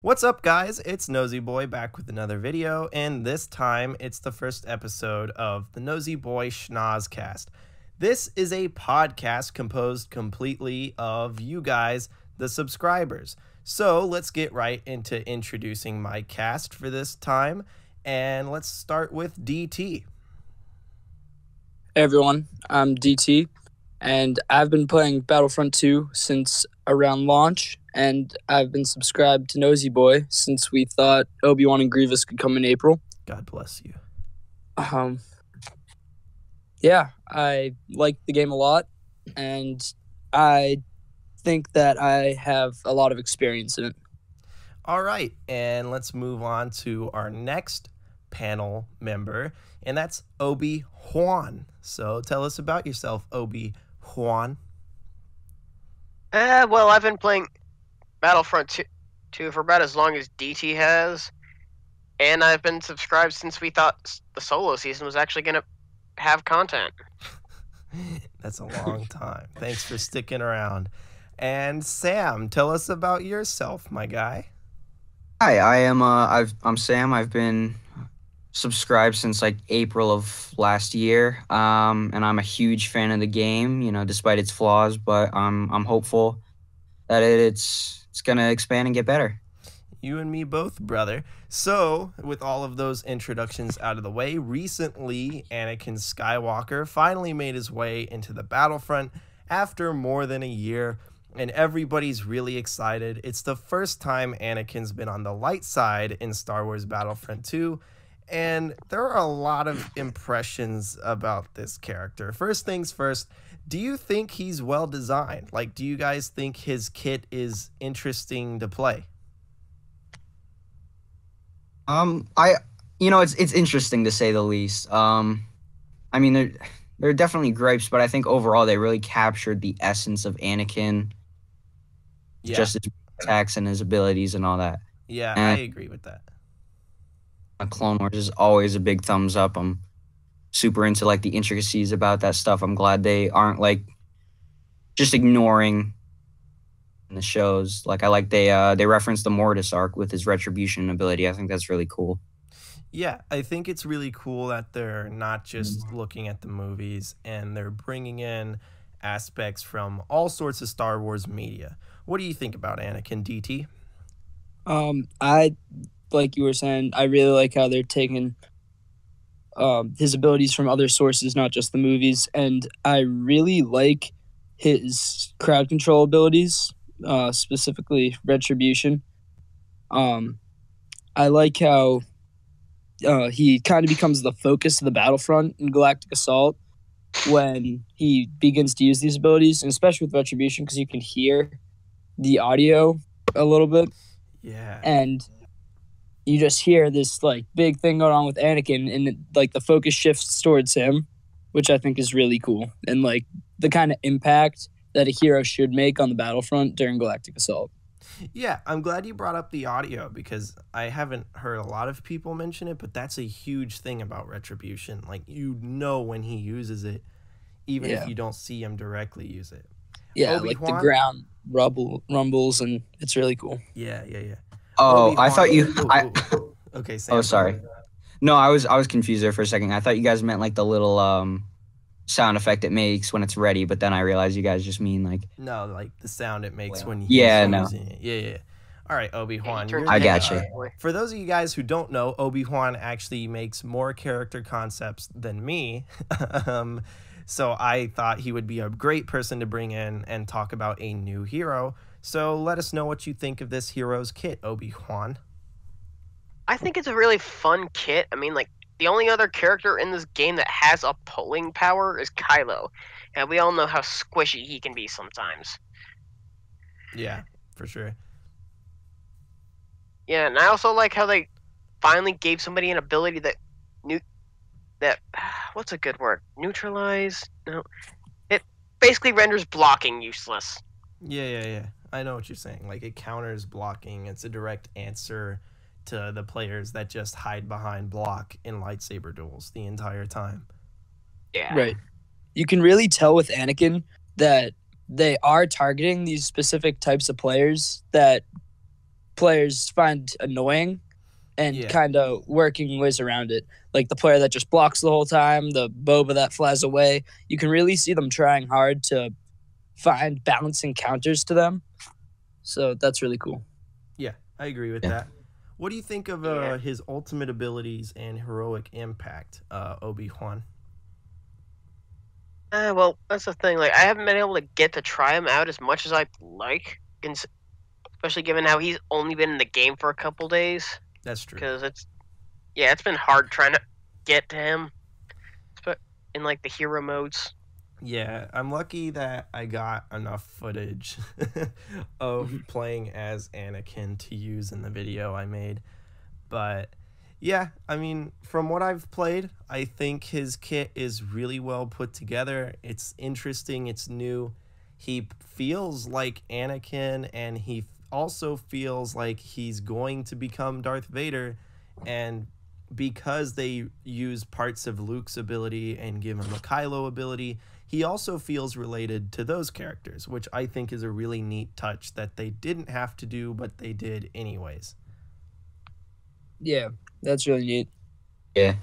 What's up, guys? It's Nosy Boy back with another video, and this time it's the first episode of the Nosy Boy Shnozzcast. This is a podcast composed completely of you guys, the subscribers. So let's get right into introducing my cast for this time, and let's start with DT. Hey everyone, I'm DT, and I've been playing Battlefront 2 since around launch, and I've been subscribed to Nosy Boy since we thought Obi-Wan and Grievous could come in April. God bless you. Yeah, I like the game a lot, and I think that I have a lot of experience in it. All right, and let's move on to our next panel member, and that's Obi-Wan. So tell us about yourself, Obi-Wan. Well, I've been playing Battlefront 2 for about as long as DT has, and I've been subscribed since we thought the solo season was actually going to have content. That's a long time. Thanks for sticking around. And Sam, tell us about yourself, my guy. Hi, I'm Sam. I've been subscribed since like April of last year, and I'm a huge fan of the game. You know, despite its flaws, but I'm hopeful that it's gonna expand and get better. You and me both, brother. So, with all of those introductions out of the way, recently Anakin Skywalker finally made his way into the Battlefront after more than a year, and everybody's really excited. It's the first time Anakin's been on the light side in Star Wars Battlefront 2, and there are a lot of impressions about this character. First things first, do you think he's well designed? Like, do you guys think his kit is interesting to play? It's interesting to say the least. I mean, there are definitely gripes, but I think overall they really captured the essence of Anakin. Yeah. Just his attacks and his abilities and all that. Yeah, And I agree with that. Clone Wars is always a big thumbs up. I'm super into like the intricacies about that stuff. I'm glad they aren't like just ignoring the shows. Like I like they referenced the Mortis arc with his retribution ability. I think that's really cool. Yeah, I think it's really cool that they're not just looking at the movies and they're bringing in aspects from all sorts of Star Wars media. What do you think about Anakin, DT? I, like you were saying, I really like how they're taking his abilities from other sources, not just the movies, and I really like his crowd control abilities, specifically retribution. I like how he kind of becomes the focus of the Battlefront in Galactic Assault when he begins to use these abilities, and especially with retribution because you can hear the audio a little bit. Yeah. And you just hear this like big thing going on with Anakin, and like the focus shifts towards him, which I think is really cool, and like the kind of impact that a hero should make on the Battlefront during Galactic Assault. Yeah, I'm glad you brought up the audio because I haven't heard a lot of people mention it, but that's a huge thing about retribution. Like, you know when he uses it, even if you don't see him directly use it. Yeah, Obi-Wan? like the ground rumbles, and it's really cool. Yeah. Oh, Obi-Wan. I thought you. Okay, Sam. Oh, sorry. No, I was confused there for a second. I thought you guys meant like the little sound effect it makes when it's ready, but then I realized you guys just mean like. No, like the sound it makes when he's using it. Yeah. All right, Obi-Wan. I got you. For those of you guys who don't know, Obi-Wan actually makes more character concepts than me. So I thought he would be a great person to bring in and talk about a new hero. So let us know what you think of this hero's kit, Obi-Wan. I think it's a really fun kit. I mean, like, the only other character in this game that has a pulling power is Kylo. And we all know how squishy he can be sometimes. Yeah, for sure. Yeah, and I also like how they finally gave somebody an ability that what's a good word? Neutralize? No. It basically renders blocking useless. Yeah. I know what you're saying. Like, it counters blocking. It's a direct answer to the players that just hide behind block in lightsaber duels the entire time. Yeah. Right. You can really tell with Anakin that they are targeting these specific types of players that players find annoying and kind of working ways around it. Like the player that just blocks the whole time, the boba that flies away. You can really see them trying hard to find balancing counters to them. So that's really cool. Yeah, I agree with that. What do you think of his ultimate abilities and heroic impact, Obi-Wan? Well, that's the thing. Like, I haven't been able to get to try him out as much as I'd like, especially given how he's only been in the game for a couple days. That's true. Because it's been hard trying to get to him, in like the hero modes. Yeah, I'm lucky that I got enough footage of playing as Anakin to use in the video I made. But yeah, I mean, from what I've played, I think his kit is really well put together. It's interesting, it's new. He feels like Anakin, and he also feels like he's going to become Darth Vader. And because they use parts of Luke's ability and give him a Kylo ability, he also feels related to those characters, which I think is a really neat touch that they didn't have to do, but they did anyways. Yeah, that's really neat. Yeah.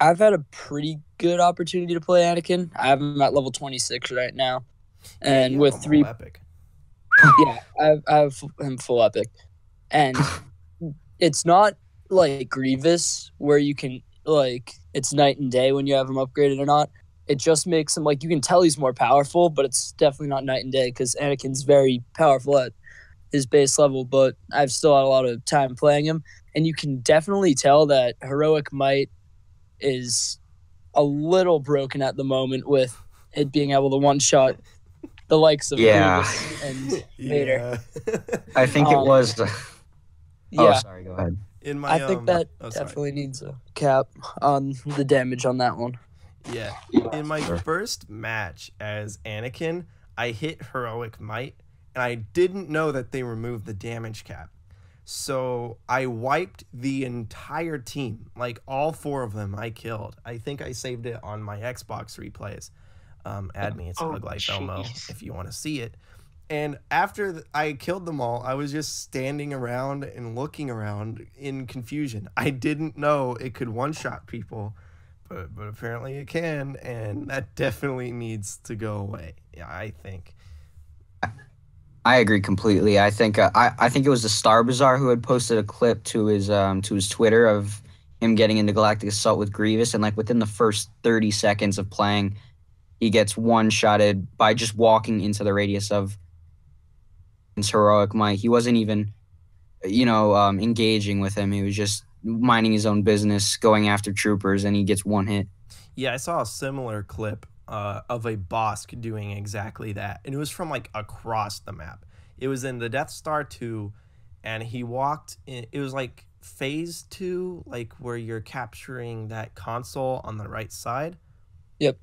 I've had a pretty good opportunity to play Anakin. I have him at level 26 right now. And with 3... epic. Yeah, I have him full epic. And it's not like Grievous where you can, like, it's night and day when you have him upgraded or not. It just makes him, like, you can tell he's more powerful, but it's definitely not night and day because Anakin's very powerful at his base level, but I've still had a lot of time playing him. And you can definitely tell that Heroic Might is a little broken at the moment with it being able to one-shot the likes of Grievous and Vader. I think it was... yeah. Sorry, go ahead. I think that definitely needs a cap on the damage on that one. Yeah. In my first match as Anakin, I hit Heroic Might, and I didn't know that they removed the damage cap. So I wiped the entire team, like all 4 of them I killed. I think I saved it on my Xbox replays. Add me, it's Hug Life Elmo if you want to see it. And after I killed them all, I was just standing around and looking around in confusion. I didn't know it could one-shot people, but apparently it can, and that definitely needs to go away, I think. I agree completely. I think I think it was the Star Bazaar who had posted a clip to his Twitter of him getting into Galactic Assault with Grievous, and like within the first 30 seconds of playing, he gets one-shotted by just walking into the radius of his Heroic Might. He wasn't even, engaging with him. He was just minding his own business, going after troopers, and he gets one hit. Yeah, I saw a similar clip of a Bosk doing exactly that, and it was from like across the map. It was in the Death Star 2, and he walked in, it was like phase 2, like where you're capturing that console on the right side. Yep.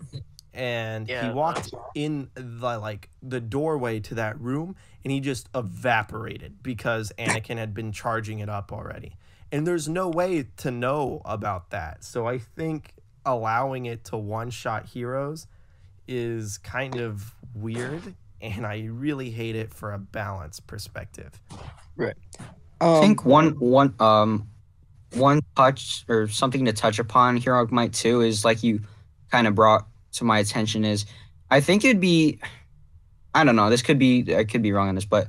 And he walked in the doorway to that room, and he just evaporated because Anakin had been charging it up already. And there's no way to know about that. So I think allowing it to one-shot heroes is kind of weird, and I really hate it for a balance perspective. Right. I think one touch or something to touch upon Heroic Might 2 is like you kind of brought to my attention is I think it'd be, I don't know, I could be wrong on this, but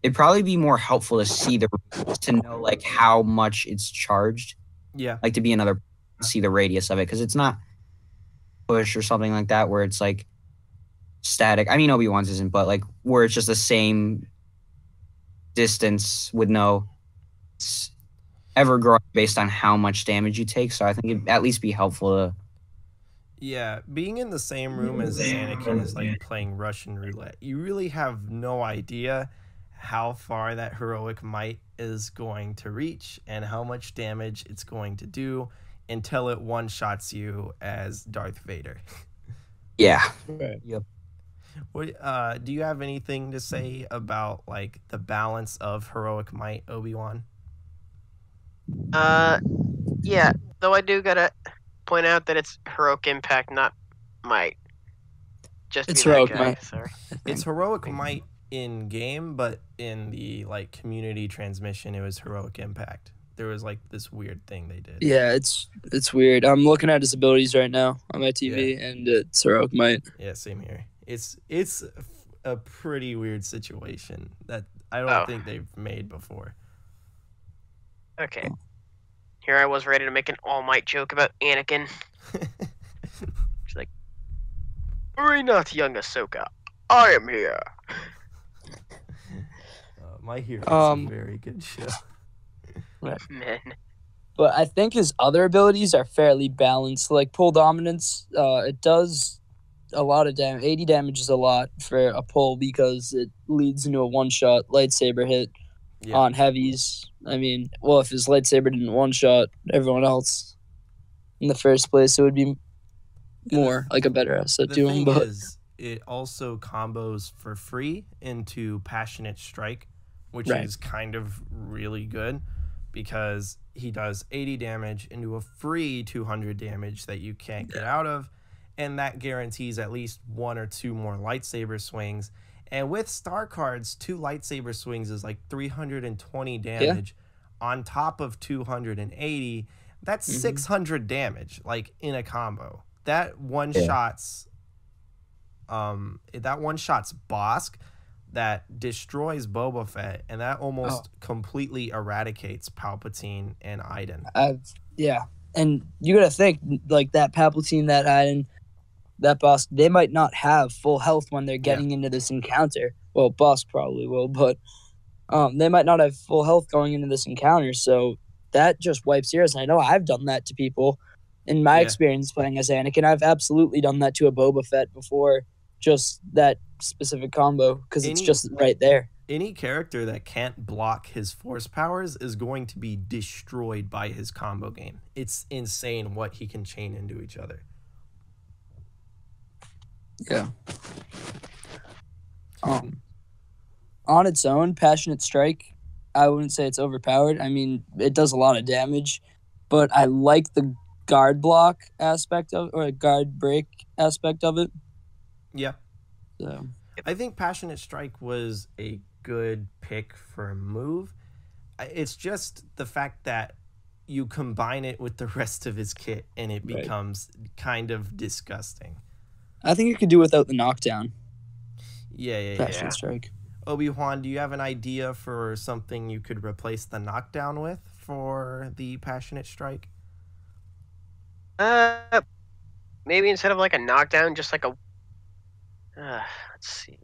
it'd probably be more helpful to know like how much it's charged. Yeah. Like to be see the radius of it, because it's not push or something like that where it's like static. I mean, Obi-Wan's isn't, but like where it's just the same distance with no ever growing based on how much damage you take. So I think it'd at least be helpful to. Yeah, being in the same room as Anakin is like playing Russian roulette. You really have no idea how far that Heroic Might is going to reach and how much damage it's going to do until it one-shots you as Darth Vader. Yeah. Right. Yep. What do you have anything to say about like the balance of Heroic Might, Obi-Wan? Yeah, though I do gotta point out that it's Heroic Impact, not Might. Just It's be that Heroic guy, Might. sorry. It's Heroic Might in game, but in the like community transmission, it was heroic impact. There was like this weird thing they did. Yeah, it's weird. I'm looking at his abilities right now on my TV, and it's heroic might. Yeah, same here. It's a pretty weird situation that I don't think they've made before. Okay. Here I was ready to make an All Might joke about Anakin. She's like, "Worry not, young Ahsoka. I am here." My Hero is a very good show. Man. But I think his other abilities are fairly balanced. Like pull dominance, it does a lot of damage. 80 damage is a lot for a pull because it leads into a one-shot lightsaber hit on heavies. I mean, well, if his lightsaber didn't one-shot everyone else in the first place, it would be more like a better asset to him. But it also combos for free into Passionate Strike, which is kind of really good because he does 80 damage into a free 200 damage that you can't get out of, and that guarantees at least 1 or 2 more lightsaber swings. And with star cards, 2 lightsaber swings is like 320 damage on top of 280. That's 600 damage, like in a combo. That one shot's Bosk that destroys Boba Fett, and that almost completely eradicates Palpatine and Iden. And you gotta think like that Palpatine, that Iden, that Bosk, they might not have full health when they're getting into this encounter. Well, Bosk probably will, but they might not have full health going into this encounter, so that just wipes yours. And I know I've done that to people in my experience playing as Anakin. I've absolutely done that to a Boba Fett before, just that specific combo, because it's just right there. Any character that can't block his force powers is going to be destroyed by his combo game. It's insane what he can chain into each other. Yeah. On its own, Passionate Strike, I wouldn't say it's overpowered. I mean, it does a lot of damage, but I like the guard block aspect of, or guard break aspect of it. Yeah. So I think Passionate Strike was a good pick for a move. It's just the fact that you combine it with the rest of his kit and it becomes kind of disgusting. I think you could do without the knockdown. Passionate Strike. Obi-Wan, do you have an idea for something you could replace the knockdown with for the Passionate Strike? Maybe instead of like a knockdown, just like a let's see.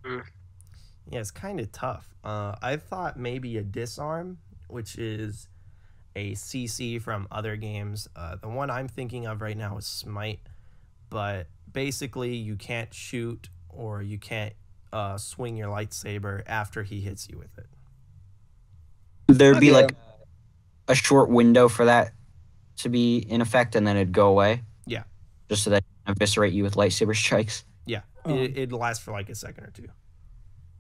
Yeah, it's kind of tough. I thought maybe a disarm, which is a CC from other games. The one I'm thinking of right now is Smite, but basically you can't shoot or you can't swing your lightsaber after he hits you with it. There'd be like a short window for that to be in effect, and then it'd go away. Yeah. Just so that it can eviscerate you with lightsaber strikes. Yeah. It'd last for like a second or two.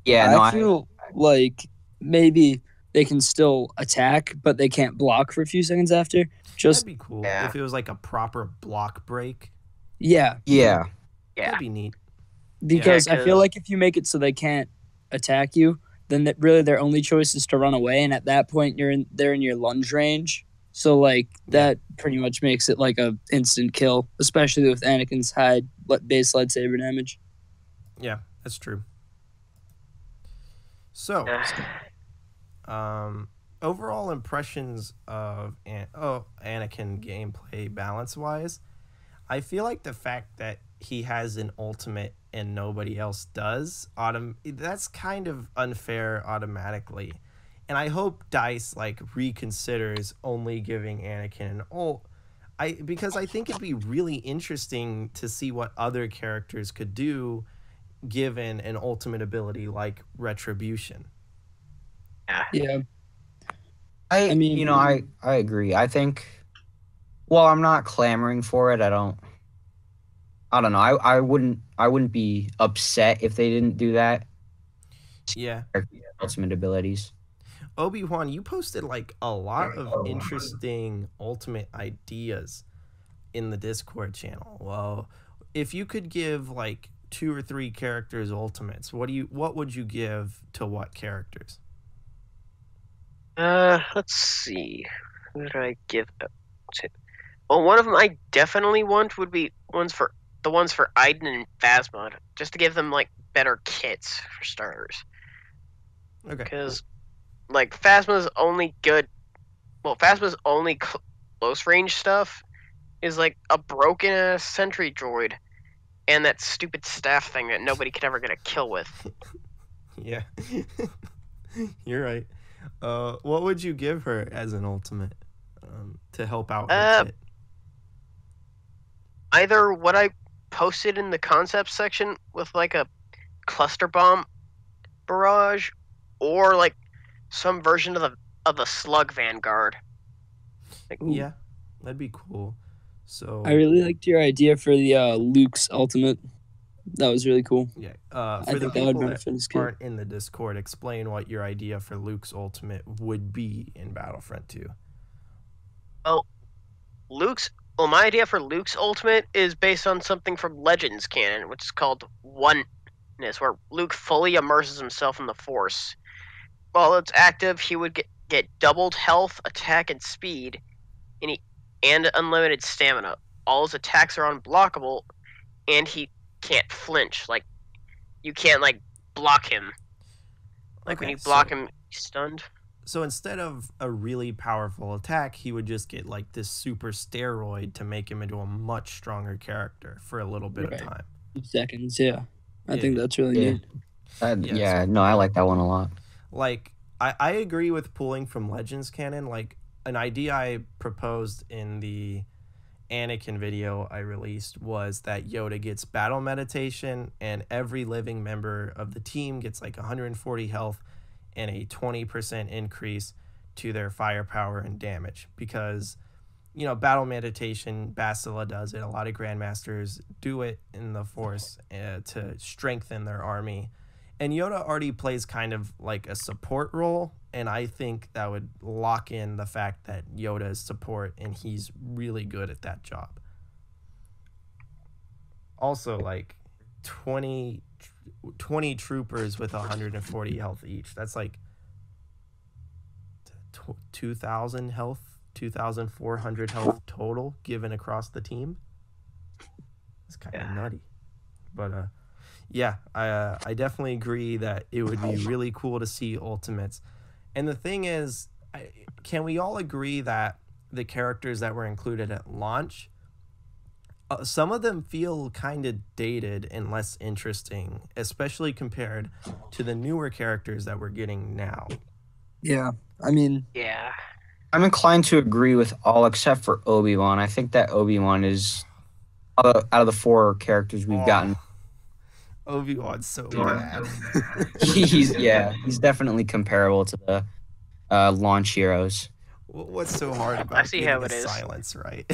Yeah, I feel like maybe they can still attack, but they can't block for a few seconds after. That'd be cool if it was like a proper block break. Yeah. That'd be neat. Because I feel like if you make it so they can't attack you, then really their only choice is to run away, and at that point they're in your lunge range. So like that pretty much makes it like a instant kill, especially with Anakin's high base lightsaber damage. Yeah, that's true. So, overall impressions of Anakin gameplay balance-wise, I feel like the fact that he has an ultimate and nobody else does, that's kind of unfair automatically. And I hope DICE reconsiders only giving Anakin an ult, because I think it'd be really interesting to see what other characters could do given an ultimate ability like Retribution. Yeah. I mean, I agree. I think, well, I'm not clamoring for it. I don't know. I wouldn't be upset if they didn't do that. Yeah. Ultimate abilities. Obi-Wan, you posted a lot of interesting ultimate ideas in the Discord channel. Well, if you could give 2 or 3 characters' ultimates, what would you give to what characters? Let's see. Who did I give it to? Well, one of them I definitely want would be the ones for Aiden and Phasma, just to give them like better kits for starters. Okay. Because like Phasma's only good. Well, Phasma's only close range stuff is like a broken ass sentry droid and that stupid staff thing that nobody could ever get a kill with. Yeah. You're right. What would you give her as an ultimate to help out her kit? Either what I posted in the concept section with like a cluster bomb barrage, or like some version of the slug vanguard. Like, yeah, that'd be cool. So I really liked your idea for the Luke's ultimate. That was really cool. yeah, I for the think that would people that benefit his kid. aren't in the Discord, explain what your idea for Luke's ultimate would be in Battlefront 2. Well, my idea for Luke's ultimate is based on something from Legends canon, which is called Oneness, where Luke fully immerses himself in the Force. While it's active, he would get doubled health, attack, and speed, and unlimited stamina. All his attacks are unblockable, and he can't flinch. Like, you can't, like, block him. Like, when you block him, he's stunned. So instead of a really powerful attack, he would just get like this super steroid to make him into a much stronger character for a little bit of time. Seconds, yeah. I think that's really neat. No, I like that one a lot. Like, I agree with pulling from Legends canon. Like, an idea I proposed in the Anakin video I released was that Yoda gets battle meditation, and every living member of the team gets like 140 health and a 20% increase to their firepower and damage. Because, you know, battle meditation, Bastila does it. A lot of Grandmasters do it in the Force to strengthen their army. And Yoda already plays kind of like a support role, and I think that would lock in the fact that Yoda is support, and he's really good at that job. Also, like 20 troopers with 140 health each. That's like 2,000 health, 2,400 health total given across the team. It's kind of nutty. But yeah, I definitely agree that it would be really cool to see ultimates. And the thing is, can we all agree that the characters that were included at launch, some of them feel kind of dated and less interesting, especially compared to the newer characters that we're getting now. Yeah, I mean... Yeah. I'm inclined to agree with all except for Obi-Wan. I think that Obi-Wan is, out of the 4 characters we've gotten... Obi-Wan's so bad. he's definitely comparable to the launch heroes. What's so hard about silence, right?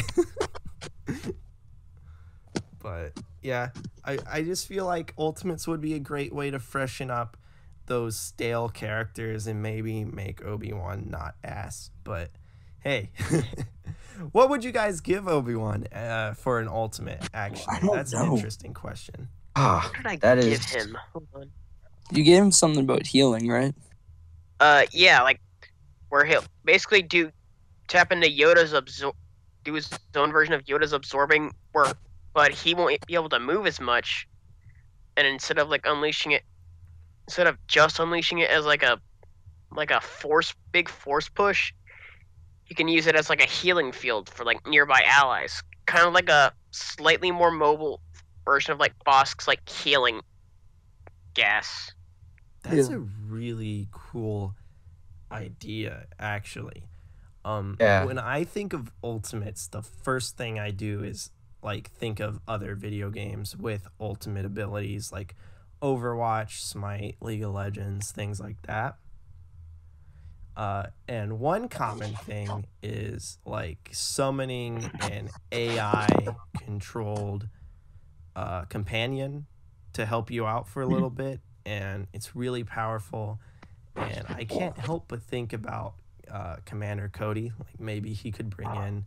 But yeah, I just feel like Ultimates would be a great way to freshen up those stale characters and maybe make Obi-Wan not ass. But hey, what would you guys give Obi-Wan for an ultimate, actually? That's an interesting question. What did I give him? Hold on. You gave him something about healing, right? Yeah, like where he'll basically tap into do his own version of Yoda's absorbing work, but he won't be able to move as much. And instead of just unleashing it as like a big force push, you can use it as like a healing field for like nearby allies. Kind of like a slightly more mobile version of like Bosk's like healing gas. That's a really cool idea, actually. When I think of ultimates, the first thing I do is like think of other video games with ultimate abilities like Overwatch, Smite, League of Legends, things like that. And one common thing is like summoning an AI controlled companion to help you out for a little bit, and it's really powerful. And I can't help but think about Commander Cody. Like maybe he could bring in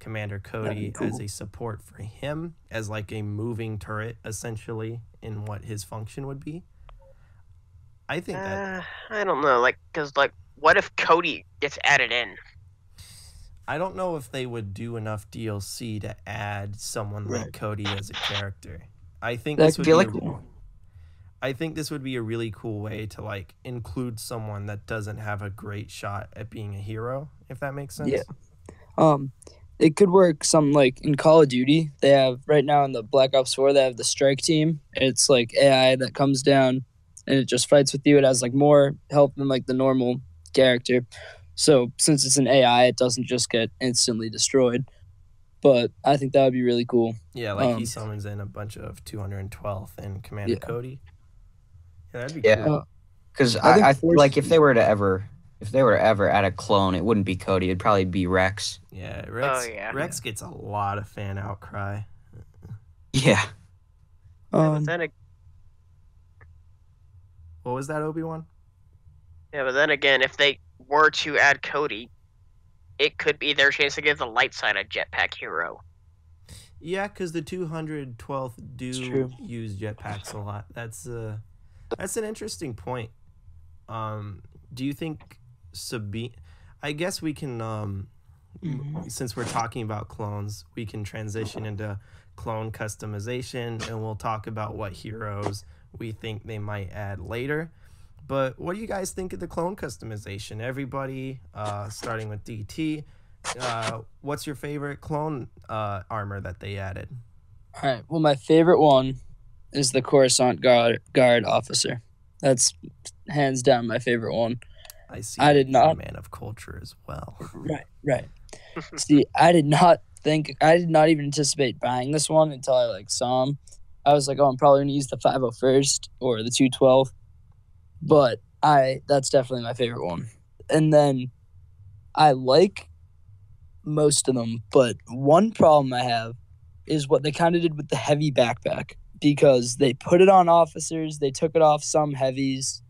Commander Cody as a support for him, as like a moving turret essentially in what his function would be. I think that I don't know, because what if Cody gets added in? I don't know if they would do enough DLC to add someone like Cody as a character. I think this would be cool. I think this would be a really cool way to like include someone that doesn't have a great shot at being a hero, if that makes sense. Yeah. It could work something like in Call of Duty. They have right now in the Black Ops 4, they have the strike team. It's like AI that comes down and it just fights with you. It has like more help than like the normal character. So since it's an AI, it doesn't just get instantly destroyed. But I think that would be really cool. Yeah, like he summons in a bunch of 212th and Commander Cody. Yeah, that'd be cool. Because I like if they were to ever add a clone, it wouldn't be Cody. It'd probably be Rex. Yeah, Rex gets a lot of fan outcry. Yeah. But then what was that, Obi-Wan? Yeah, but then again, if they were to add Cody, it could be their chance to give the light side a jetpack hero. Yeah, because the 212th do use jetpacks a lot. That's an interesting point. Do you think Sabine? I guess we can, since we're talking about clones, we can transition into clone customization, and we'll talk about what heroes we think they might add later. But what do you guys think of the clone customization? Everybody, starting with DT, what's your favorite clone armor that they added? All right. Well, my favorite one is the Coruscant guard officer. That's hands down my favorite one. I did not. A man of culture as well. Right. See, I did not even anticipate buying this one until I saw him. I was like, oh, I'm probably gonna use the 501st or the 212, but that's definitely my favorite one. And then I like most of them, but one problem I have is what they kind of did with the heavy backpack, because they put it on officers, they took it off some heavies,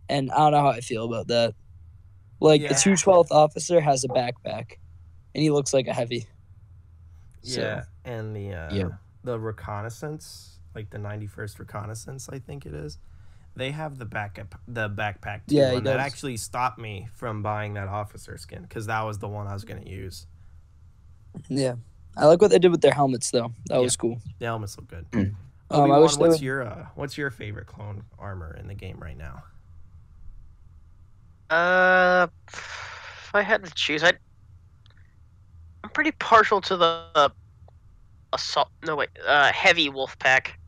and I don't know how I feel about that. The 212th officer has a backpack, and he looks like a heavy. Yeah, so, and the reconnaissance, like the 91st reconnaissance, I think it is. They have the backpack too, and that actually stopped me from buying that officer skin, because that was the one I was going to use. Yeah, I like what they did with their helmets though. That was cool. The helmets look good. Obi-Wan, what's your favorite clone armor in the game right now? If I had to choose, I'm pretty partial to the heavy wolf pack.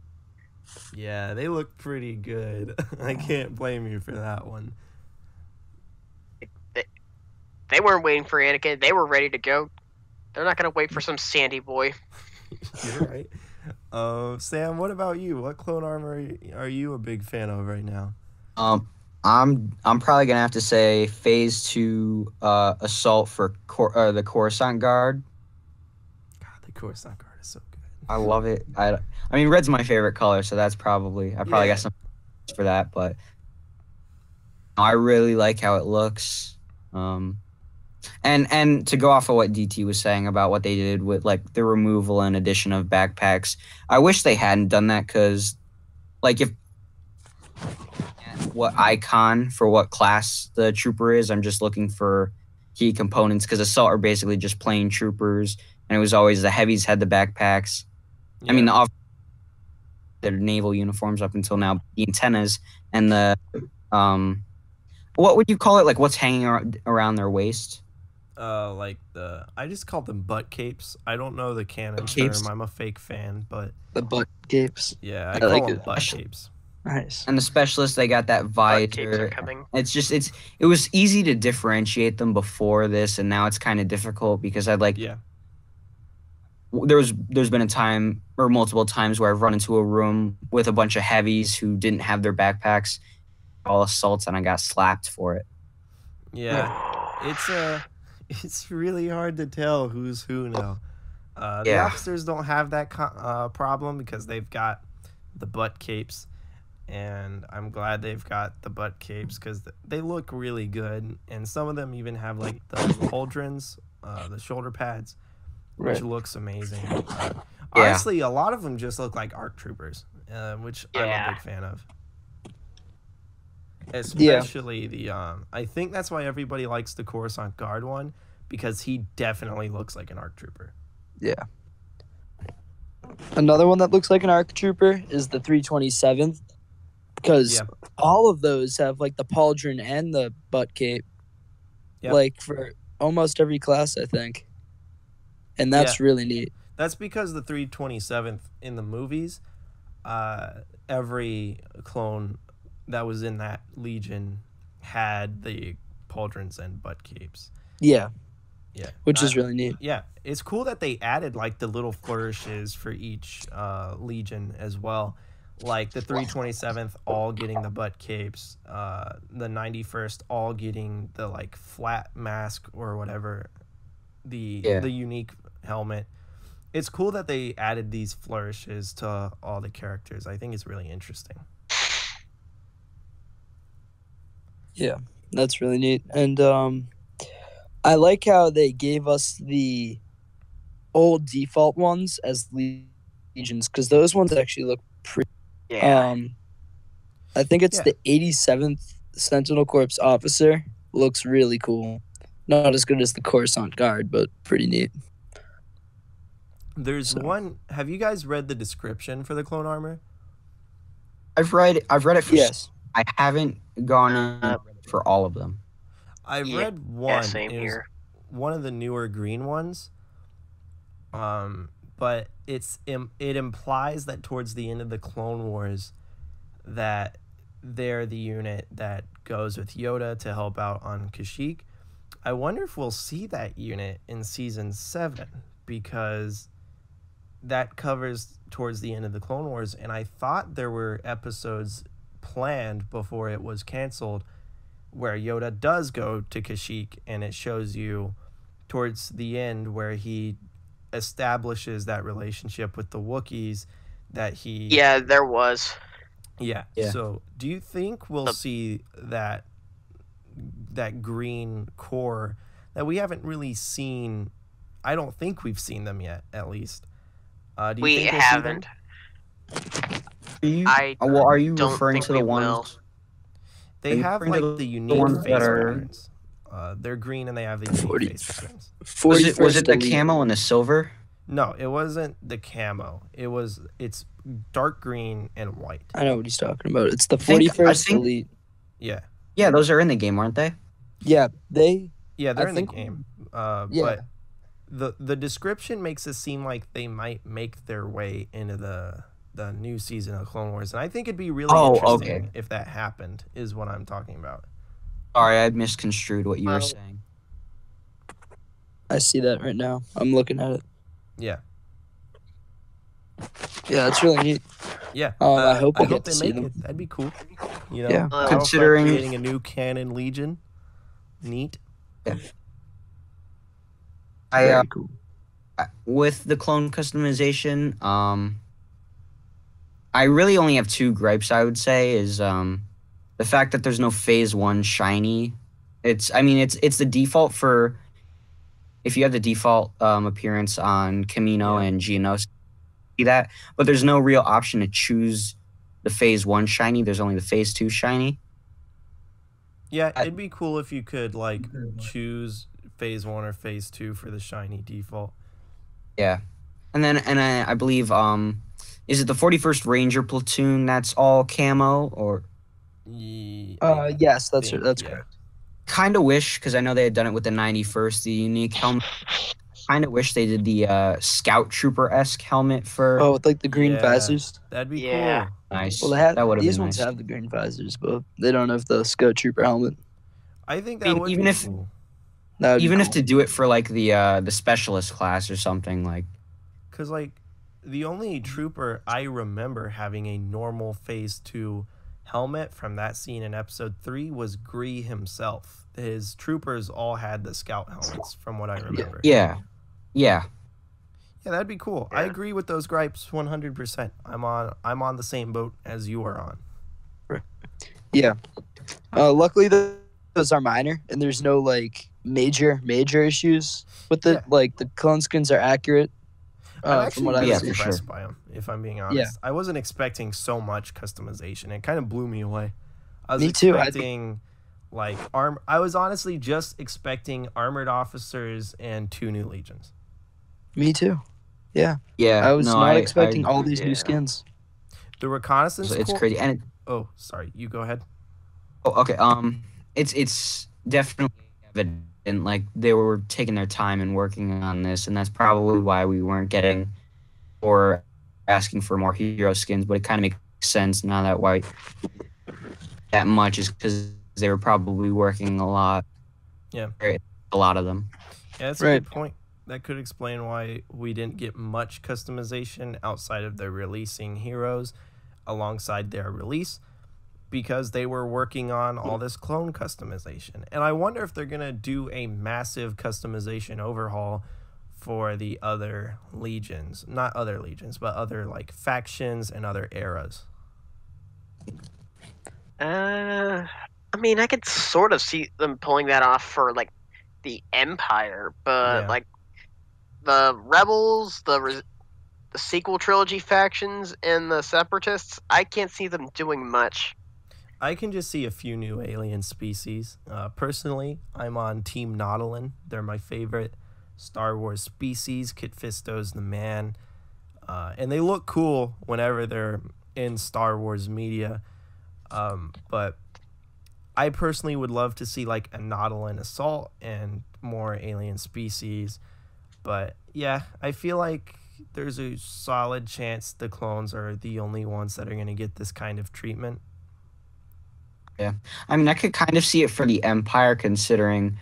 Yeah, they look pretty good. I can't blame you for that one. They weren't waiting for Anakin. They were ready to go. They're not gonna wait for some sandy boy. You're right. Sam, what about you? What clone armor are you a big fan of right now? I'm probably gonna have to say Phase 2 assault for the Coruscant Guard. God, the Coruscant Guard is so good. I love it. I mean, red's my favorite color, so that's probably got some for that. But I really like how it looks. And to go off of what DT was saying about what they did with the removal and addition of backpacks, I wish they hadn't done that, because if what icon for what class the trooper is, I'm just looking for key components, because assault are basically just plain troopers, and it was always the heavies had the backpacks. Yeah. I mean, their naval uniforms up until now, the antennas and the what would you call it? What's hanging around their waist? I just call them butt capes. I don't know the canon term. I'm a fake fan, but the butt capes. Yeah, I call them butt capes. Nice. And the specialists, they got that visor. It was easy to differentiate them before this, and now it's kind of difficult, because there's been a time or multiple times where I've run into a room with a bunch of heavies who didn't have their backpacks, all assaults, and I got slapped for it. Yeah, it's really hard to tell who's who now. The officers don't have that problem, because they've got the butt capes, and I'm glad they've got the butt capes, because they look really good, and some of them even have the pauldrons, the shoulder pads, which looks amazing. Honestly, a lot of them just look like ARC troopers. which I'm a Yeah. big fan of. Especially the I think that's why everybody likes the Coruscant Guard one, because he definitely looks like an ARC trooper. Yeah. Another one that looks like an ARC trooper is the 327th, because Yeah. all of those have like the pauldron and the butt cape, Yep. like for almost every class, I think, and that's really neat. That's because the 327th in the movies, every clone that was in that legion had the pauldrons and butt capes. Yeah, Yeah, which is really neat. Yeah, it's cool that they added like the little flourishes for each legion as well. Like the 327th all getting the butt capes, the 91st all getting the like flat mask or whatever, the unique helmet. It's cool that they added these flourishes to all the characters. I think it's really interesting. Yeah, that's really neat. And I like how they gave us the old default ones as legions, because those ones actually look pretty. Yeah. I think it's the 87th Sentinel Corps officer. Looks really cool. Not as good as the Coruscant Guard, but pretty neat. There's one. Have you guys read the description for the clone armor? I've read it for Yes. I haven't gone for all of them. I've Yeah, read one. same It was here. one of the newer green ones. But it implies that towards the end of the Clone Wars, that they're the unit that goes with Yoda to help out on Kashyyyk. I wonder if we'll see that unit in season 7, because that covers towards the end of the Clone Wars, and I thought there were episodes planned before it was canceled where Yoda does go to Kashyyyk, and it shows you towards the end where he establishes that relationship with the Wookiees that he... Yeah, there was. Yeah. Yeah. So do you think we'll see that green core that we haven't really seen? I don't think we've seen them yet, at least. Do you We think we'll see them? haven't. Are you don't referring think to the we ones? will. They Are you have referring to like the unique ones face that are- patterns. They're green and they have the unique 40. face patterns. Was it 41st the Elite. camo and the silver? No, it wasn't the camo. It's dark green and white. I know what he's talking about. It's the think- 41st I think- Elite. Yeah. Yeah, those are in the game, aren't they? Yeah, they. Yeah, they're I in think- the game. Yeah. But the description makes it seem like they might make their way into the new season of Clone Wars, and I think it'd be really interesting okay. if that happened. Is what I'm talking about. Sorry, I misconstrued what you were Well- saying. I see that right now. I'm looking at it. Yeah. Yeah, that's really neat. Yeah. I hope we I get hope to they see make them. it. That'd be cool. You know, Yeah. Battlefront Considering- creating a new canon legion. Neat. Very cool. With the clone customization, I really only have two gripes. I would say is the fact that there's no Phase 1 shiny. It's the default for if you have the default appearance on Camino and Geonosis, see that, but there's no real option to choose the Phase 1 shiny. There's only the Phase 2 shiny. Yeah, it'd be cool if you could like choose Phase 1 or Phase 2 for the shiny default. Yeah, and I believe is it the 41st Ranger platoon that's all camo or? Yes, that's correct. Kind of wish, because I know they had done it with the 91st, the unique helmet. Kind of wish they did the Scout Trooper-esque helmet for. Oh, with like the green Yeah. visors. That'd be Yeah. cool. Nice. Well, they have that would have these been ones nice. have the green visors, but they don't have the Scout Trooper helmet. I think I that mean, would even be if- cool. That would be Even if cool. to do it for like the specialist class or something like. Because, like, the only trooper I remember having a normal Phase 2 helmet from that scene in Episode 3 was Gree himself. His troopers all had the scout helmets, from what I remember. Yeah. Yeah, that'd be cool. I Yeah. agree with those gripes 100%. I'm on the same boat as you are on. Yeah. Luckily, those are minor, and there's no like major issues with it. Yeah. Like the clone skins are accurate. I'm from actually what I really Yeah, see. for impressed sure. by them, if I'm being Yeah. honest. I wasn't expecting so much customization. It kind of blew me away. I was Me too. expecting like I was honestly just expecting armored officers and 2 new legions. Me too. Yeah. Yeah, I was no, not I expecting all these Yeah. new skins. The reconnaissance it's corps. crazy. And Oh, sorry. You go ahead. oh, okay, it's definitely evident like they were taking their time and working on this, and that's probably why we weren't getting or asking for more hero skins. But it kind of makes sense now that why that much is because they were probably working a lot. Yeah. A lot of them. Yeah, that's a Right. good point. That could explain why we didn't get much customization outside of their releasing heroes alongside their release, because they were working on all this clone customization. And I wonder if they're going to do a massive customization overhaul for the other legions. Not other legions, but other like factions and other eras. I mean, I could sort of see them pulling that off for like the Empire, but Yeah. like the Rebels, the sequel trilogy factions, and the Separatists, I can't see them doing much. I can just see a few new alien species. Personally, I'm on Team Nautilin. They're my favorite Star Wars species. Kit Fisto's the man. And they look cool whenever they're in Star Wars media. But I personally would love to see like a Nautilin assault and more alien species. But yeah, I feel like there's a solid chance the clones are the only ones that are going to get this kind of treatment. I mean, I could kind of see it for the Empire, considering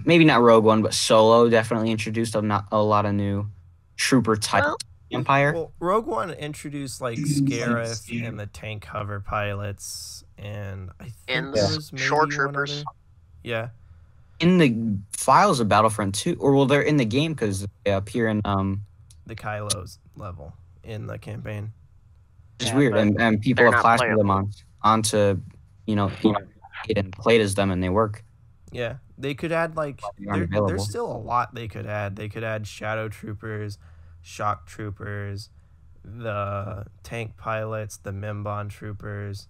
maybe not Rogue One, but Solo definitely introduced a lot of new trooper type Well, Empire. Well, Rogue One introduced like Scarif and the tank hover pilots, and I think And there the was maybe shore one troopers. other. Yeah, In the files of Battlefront 2, or well, they're in the game because they appear in the Kylo's level in the campaign. It's Yeah, weird, but and people they're have not classified them playable. onto it and played as them, and they work. Yeah, they could add like They aren't available. there's still a lot they could add. They could add shadow troopers, shock troopers, the tank pilots, the Mimbon troopers,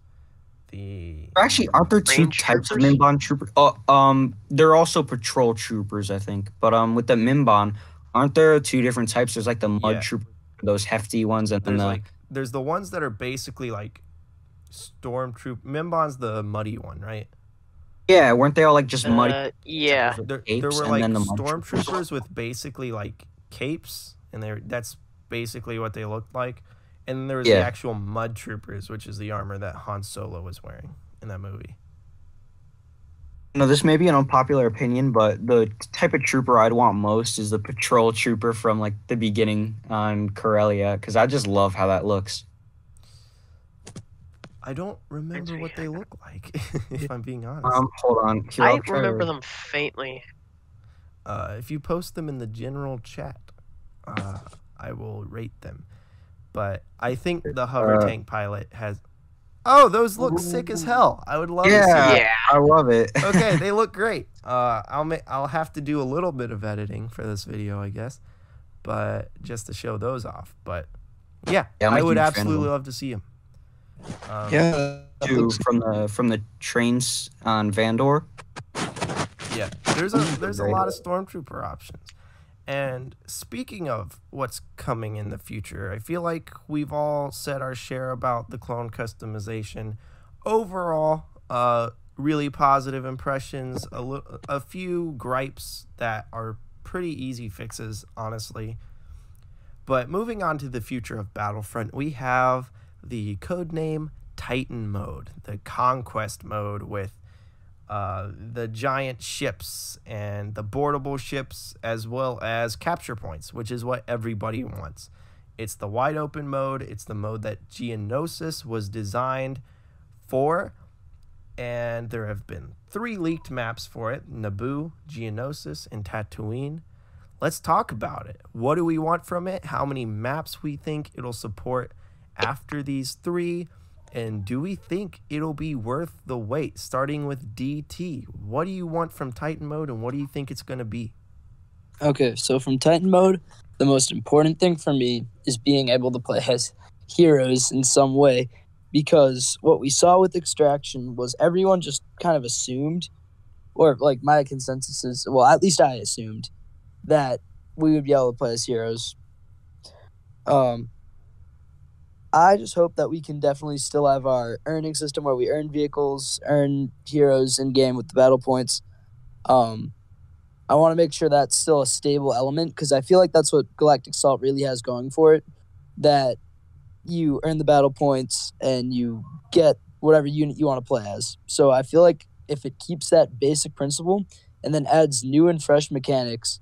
the Actually, aren't there two Range types of troopers? Mimbon troopers? They're also patrol troopers, I think. But with the Mimbon, aren't there two different types? There's like the mud Yeah. troopers, those hefty ones, and then there's the ones that are basically like stormtroop. Mimbon's the muddy one, right? yeah, weren't they all like just muddy Yeah. with There capes, were and like then the mud stormtroopers with basically like capes, and that's basically what they looked like. And then there was the Yeah. actual mud troopers, which is the armor that Han Solo was wearing in that movie. No, this may be an unpopular opinion, but the type of trooper I'd want most is the patrol trooper from like the beginning on Corellia, because I just love how that looks. I don't remember what they look like, if I'm being honest. Hold on. Here, I I'll try remember to- them faintly. If you post them in the general chat, I will rate them. But I think the hover tank pilot has. Oh, those look sick as hell! I would love to see. Yeah, Yeah. I love it. Okay, they look great. I'll have to do a little bit of editing for this video, I guess, but just to show those off. But yeah, Yeah, I'm a I would huge fan of absolutely them. love to see them. Yeah. that Too, looks- from the trains on Vandor. Yeah, there's a Great. lot of stormtrooper options. And speaking of what's coming in the future, I feel like we've all said our share about the clone customization. Overall, really positive impressions. A few gripes that are pretty easy fixes, honestly. But moving on to the future of Battlefront, we have the codename Titan mode, the Conquest mode with the giant ships and the boardable ships, as well as capture points, which is what everybody wants. It's the wide open mode. It's the mode that Geonosis was designed for, and there have been 3 leaked maps for it: Naboo, Geonosis, and Tatooine. Let's talk about it. What do we want from it? How many maps we think it'll support after these 3? And do we think it'll be worth the wait? Starting with DT, what do you want from Titan mode, and what do you think it's going to be? Okay, so from Titan mode, the most important thing for me is being able to play as heroes in some way, because what we saw with Extraction was everyone just kind of assumed, or like my consensus is, well, at least I assumed that we would be able to play as heroes. Um, I just hope that we can definitely still have our earning system where we earn vehicles, earn heroes in game with the battle points. Um, I want to make sure that's still a stable element because I feel like that's what Galactic Assault really has going for it. That you earn the battle points and you get whatever unit you want to play as. So I feel like if it keeps that basic principle and then adds new and fresh mechanics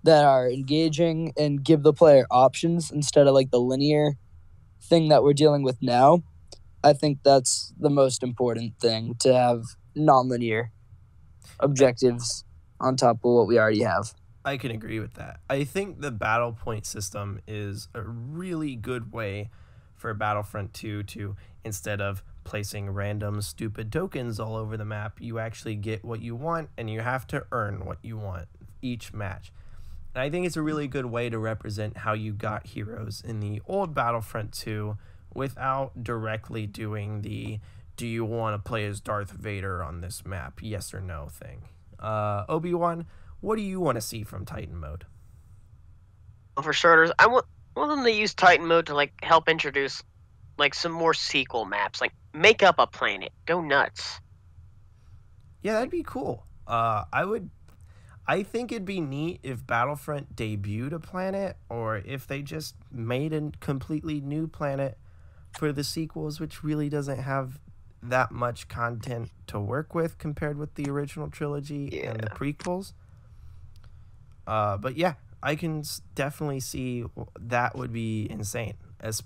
that are engaging and give the player options instead of like the linear thing that we're dealing with now, I think that's the most important thing, to have non-linear objectives on top of what we already have. I can agree with that. I think the battle point system is a really good way for Battlefront 2 to, instead of placing random stupid tokens all over the map, you actually get what you want and you have to earn what you want each match. And I think it's a really good way to represent how you got heroes in the old Battlefront 2 without directly doing the do you want to play as Darth Vader on this map, yes or no thing. Obi-Wan, what do you want to see from Titan mode? Well, for starters, I want them to use Titan mode to like help introduce like some more sequel maps. Like make up a planet, go nuts. Yeah, that'd be cool. I think it'd be neat if Battlefront debuted a planet, or if they just made a completely new planet for the sequels, which really doesn't have that much content to work with compared with the original trilogy and the prequels. But yeah, I can definitely see that would be insane. It's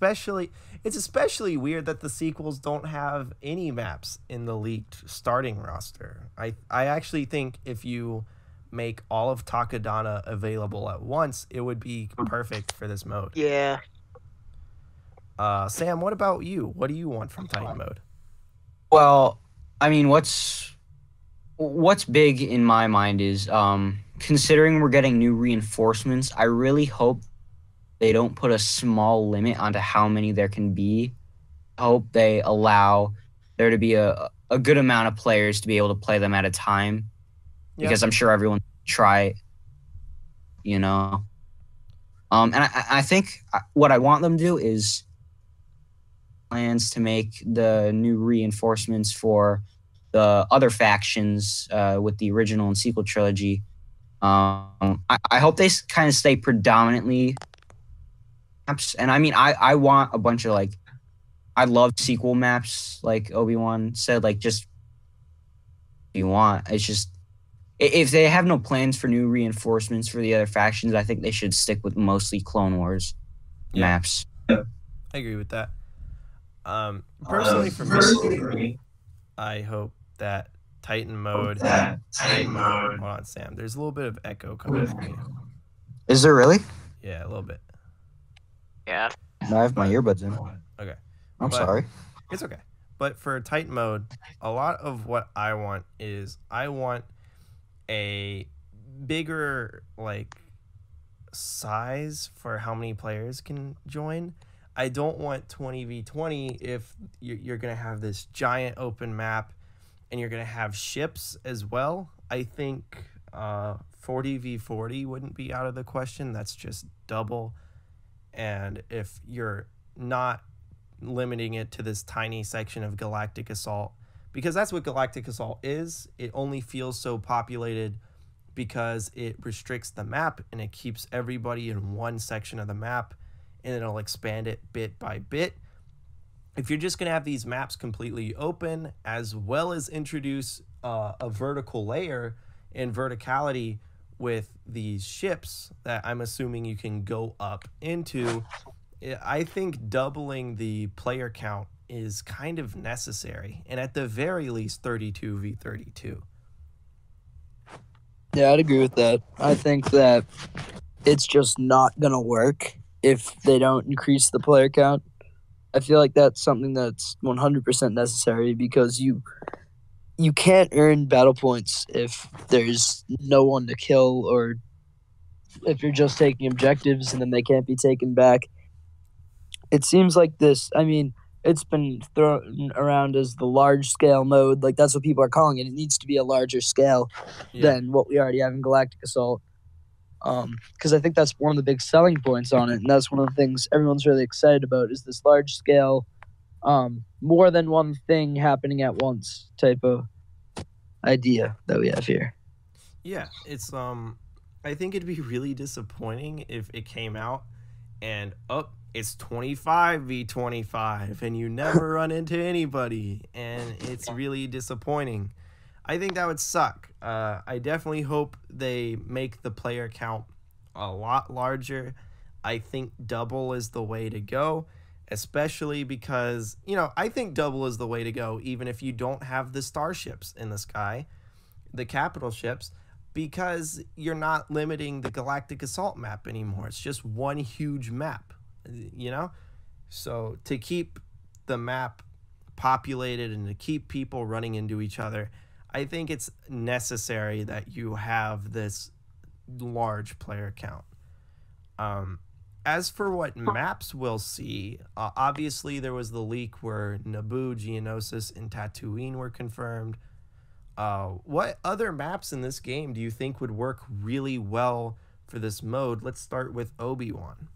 especially weird that the sequels don't have any maps in the leaked starting roster. I actually think if you make all of Takadana available at once, it would be perfect for this mode. Yeah. Sam, what about you? What do you want from Titan mode? Well, I mean, what's big in my mind is considering we're getting new reinforcements, I really hope they don't put a small limit onto how many there can be. I hope they allow there to be a good amount of players to be able to play them at a time. Yeah. Because I'm sure everyone try, you know. And I think what I want them to do is plans to make the new reinforcements for the other factions with the original and sequel trilogy. I hope they kind of stay predominantly maps. And I mean, I want a bunch of like, I love sequel maps, like Obi-Wan said, like just if you want. It's just, if they have no plans for new reinforcements for the other factions, I think they should stick with mostly Clone Wars maps. I agree with that. Personally, for me, I hope that Titan mode. Hold on, Sam. There's a little bit of echo coming from you. Is there really? Yeah, a little bit. Yeah. No, I have my earbuds in. Okay. I'm sorry. It's okay. But for Titan mode, a lot of what I want is I want a bigger like size for how many players can join. I don't want 20v20 if you're going to have this giant open map and you're going to have ships as well. I think 40v40 wouldn't be out of the question. That's just double. And if you're not limiting it to this tiny section of Galactic Assault, because that's what Galactic Assault is, it only feels so populated because it restricts the map and it keeps everybody in one section of the map, and it'll expand it bit by bit. If you're just going to have these maps completely open, as well as introduce a vertical layer and verticality with these ships that I'm assuming you can go up into, I think doubling the player count is kind of necessary, and at the very least 32v32. Yeah, I'd agree with that. I think that it's just not going to work if they don't increase the player count. I feel like that's something that's 100% necessary, because you can't earn battle points if there's no one to kill or if you're just taking objectives and then they can't be taken back. It seems like this. I mean, it's been thrown around as the large scale mode. Like that's what people are calling it. It needs to be a larger scale than what we already have in Galactic Assault. Because I think that's one of the big selling points on it, and that's one of the things everyone's really excited about is this large scale, more than one thing happening at once type of idea that we have here. Yeah, it's I think it'd be really disappointing if it came out and it's 25v25 and you never run into anybody and it's really disappointing. I think that would suck. I definitely hope they make the player count a lot larger. I think double is the way to go, especially because, I think double is the way to go even if you don't have the starships in the sky, the capital ships, because you're not limiting the Galactic Assault map anymore. It's just one huge map, So to keep the map populated and to keep people running into each other, I think it's necessary that you have this large player count. As for what maps we'll see, obviously there was the leak where Naboo, Geonosis, and Tatooine were confirmed. What other maps in this game do you think would work really well for this mode? Let's start with Obi-Wan.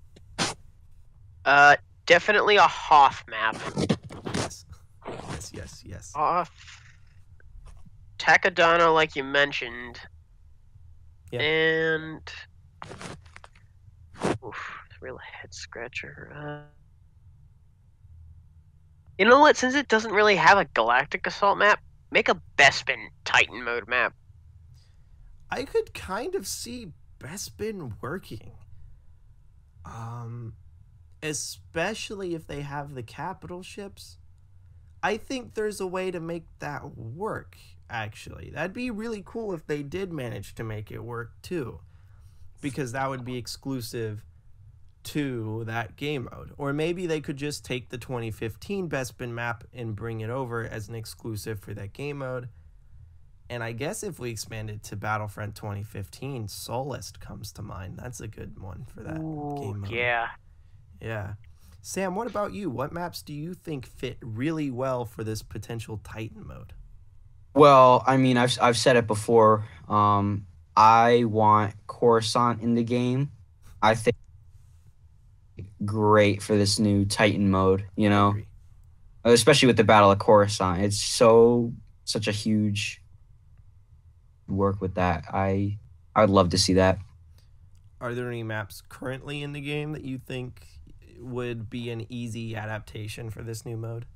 Definitely a Hoth map. Yes. Hoth. Takodana, like you mentioned. Yeah. And... Oof, real head scratcher. You know what? Since it doesn't really have a Galactic Assault map, make a Bespin Titan mode map. I could kind of see Bespin working. Especially if they have the capital ships. I think there's a way to make that work, actually. That'd be really cool if they did manage to make it work, too. Because that would be exclusive to that game mode. Or maybe they could just take the 2015 Bespin map and bring it over as an exclusive for that game mode. And I guess if we expand it to Battlefront 2015, Solist comes to mind. That's a good one for that game mode. Yeah. Sam, what about you? What maps do you think fit really well for this potential Titan mode? Well, I mean, I've said it before. I want Coruscant in the game. I think great for this new Titan mode, especially with the Battle of Coruscant. It's such a huge work with that. I would love to see that. Are there any maps currently in the game that you think would be an easy adaptation for this new mode?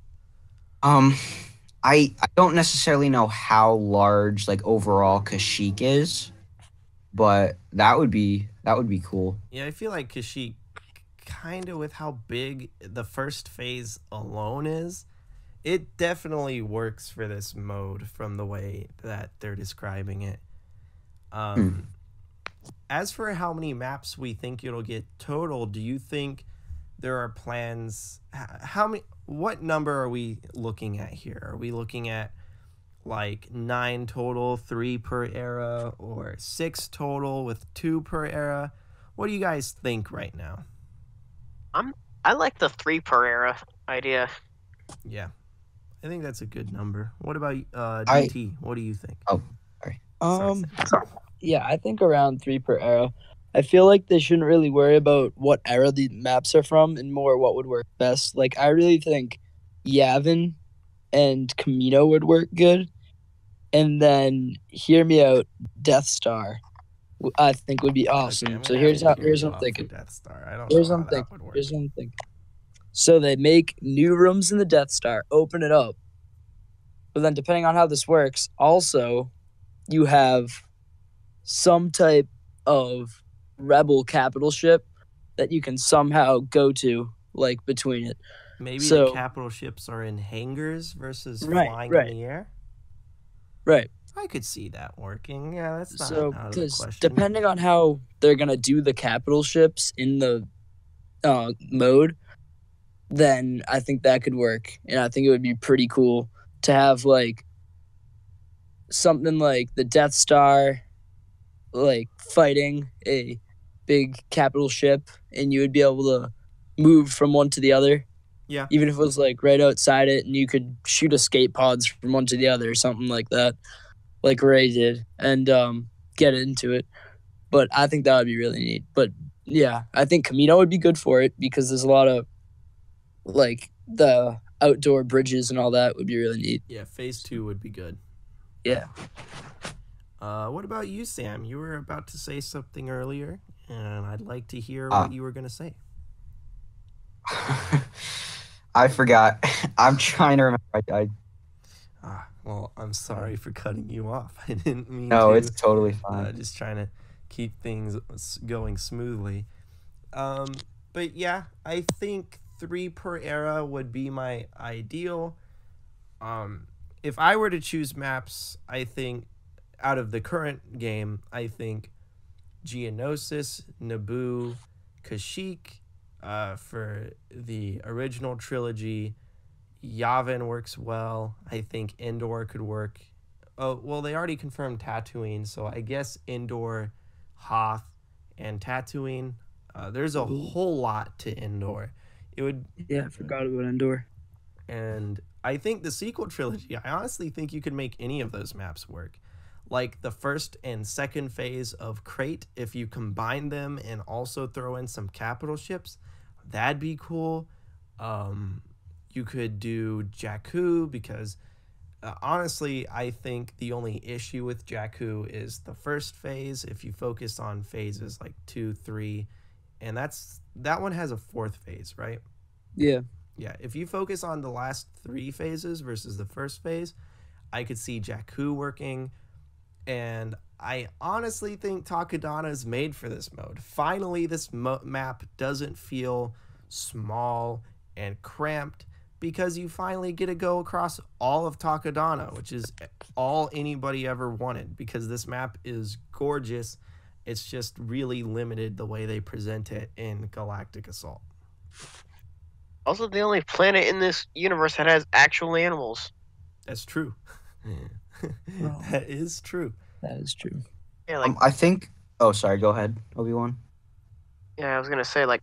I don't necessarily know how large overall Kashyyyk is, but that would be cool. Yeah, I feel like Kashyyyk, kind of with how big the first phase alone is, it definitely works for this mode from the way that they're describing it. As for how many maps we think it'll get total, do you think there are plans? What number are we looking at here? Are we looking at 9 total, 3 per era, or 6 total with 2 per era? What do you guys think right now? I like the 3 per era idea. Yeah, I think that's a good number. What about DT? What do you think? Oh, sorry. Yeah, I think around 3 per era. I feel like they shouldn't really worry about what era the maps are from and more what would work best. I really think Yavin and Camino would work good. And then, hear me out, Death Star, I think would be awesome. Okay, so here's what I'm thinking. Death Star. I don't Here's know what how I'm that would work. Here's what I'm thinking. So they make new rooms in the Death Star, open it up. But then depending on how this works, also you have some type of rebel capital ship that you can somehow go to between it. Maybe the capital ships are in hangars versus flying in the air? Right. I could see that working. Yeah, that's not out of the because question. depending on how they're going to do the capital ships in the mode, then I think that could work. And I think it would be pretty cool to have something like the Death Star fighting a big capital ship, and you would be able to move from one to the other. Yeah. Even if it was like right outside it, and you could shoot escape pods from one to the other or something like that, like Ray did, and get into it. But I think that would be really neat. But yeah, I think Camino would be good for it because there's a lot of like the outdoor bridges and all that would be really neat. Yeah, phase 2 would be good. Yeah. What about you, Sam? You were about to say something earlier, and I'd like to hear what you were going to say. I forgot. I'm trying to remember. Well, I'm sorry for cutting you off. I didn't mean No, to. it's totally fine. Just trying to keep things going smoothly. But yeah, I think 3 per era would be my ideal. If I were to choose maps, I think out of the current game, I think Geonosis, Naboo, Kashyyyk for the original trilogy. Yavin works well. I think Endor could work. Oh, well, they already confirmed Tatooine, so I guess Endor, Hoth, and Tatooine. There's a whole lot to Endor. It would. Yeah, I forgot about Endor. And I think the sequel trilogy, I honestly think you could make any of those maps work. Like the first and second phase of Crate, if you combine them and also throw in some capital ships, that'd be cool. You could do Jakku because honestly, I think the only issue with Jakku is the first phase. If you focus on phases like 2, 3, and that one has a 4th phase, right? Yeah. Yeah, if you focus on the last 3 phases versus the first phase, I could see Jakku working. And I honestly think Takodana is made for this mode. Finally, this map doesn't feel small and cramped because you finally get to go across all of Takodana, which is all anybody ever wanted because this map is gorgeous. It's just really limited the way they present it in Galactic Assault. Also, the only planet in this universe that has actual animals. That's true. That is true. That is true. Yeah, like I think. Oh, sorry. Go ahead, Obi-Wan. yeah, I was gonna say like,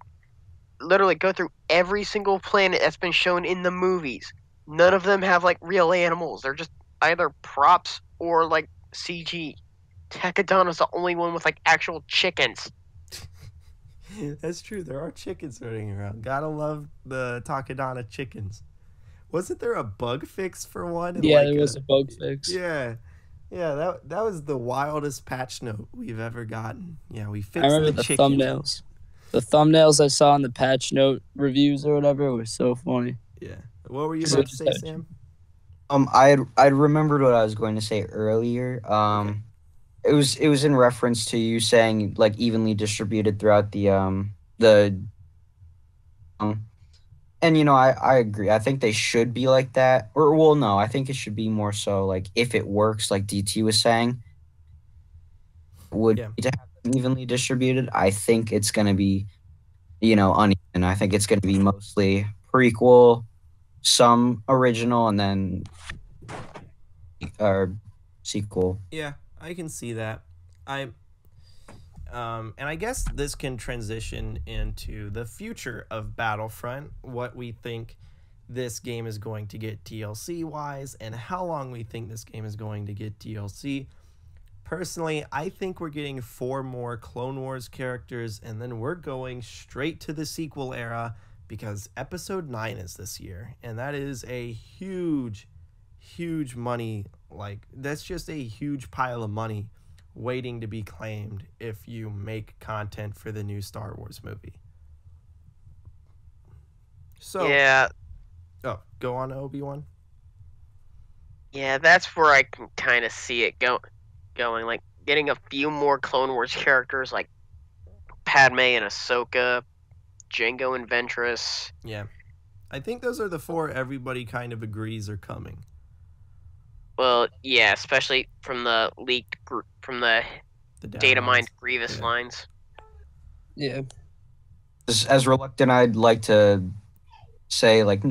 literally go through every single planet that's been shown in the movies. None of them have like real animals. They're just either props or like CG. Takodana's the only one with like actual chickens. That's true. There are chickens running around. Gotta love the Takodana chickens. Wasn't there a bug fix for one? Yeah, there was a bug fix. Yeah. Yeah, that was the wildest patch note we've ever gotten. Yeah, we fixed I remember the the chicken. thumbnails. The thumbnails I saw in the patch note reviews or whatever were so funny. Yeah. What were you about to say, Sam? I'd remembered what I was going to say earlier. Okay. It was in reference to you saying like evenly distributed throughout the and you know I agree. I think they should be like that. Or well, no, I think it should be more so like if it works, like DT was saying, would be to have them evenly distributed. I think it's gonna be, you know, uneven. I think it's gonna be mostly prequel, some original, and then sequel. Yeah, I can see that. And I guess this can transition into the future of Battlefront, what we think this game is going to get DLC wise, and how long we think this game is going to get DLC. Personally, I think we're getting 4 more Clone Wars characters, and then we're going straight to the sequel era because Episode 9 is this year, and that is a huge money. Like, that's just a huge pile of money waiting to be claimed if you make content for the new Star Wars movie. So Yeah, oh, go on, Obi-Wan. yeah, that's where I can kind of see it going. Like getting a few more Clone Wars characters, like Padme and Ahsoka, Jango and Ventress. Yeah, I think those are the 4 everybody kind of agrees are coming. Well, yeah, especially from the leaked from the data mined Grievous lines. Yeah. As reluctant, I'd like to say like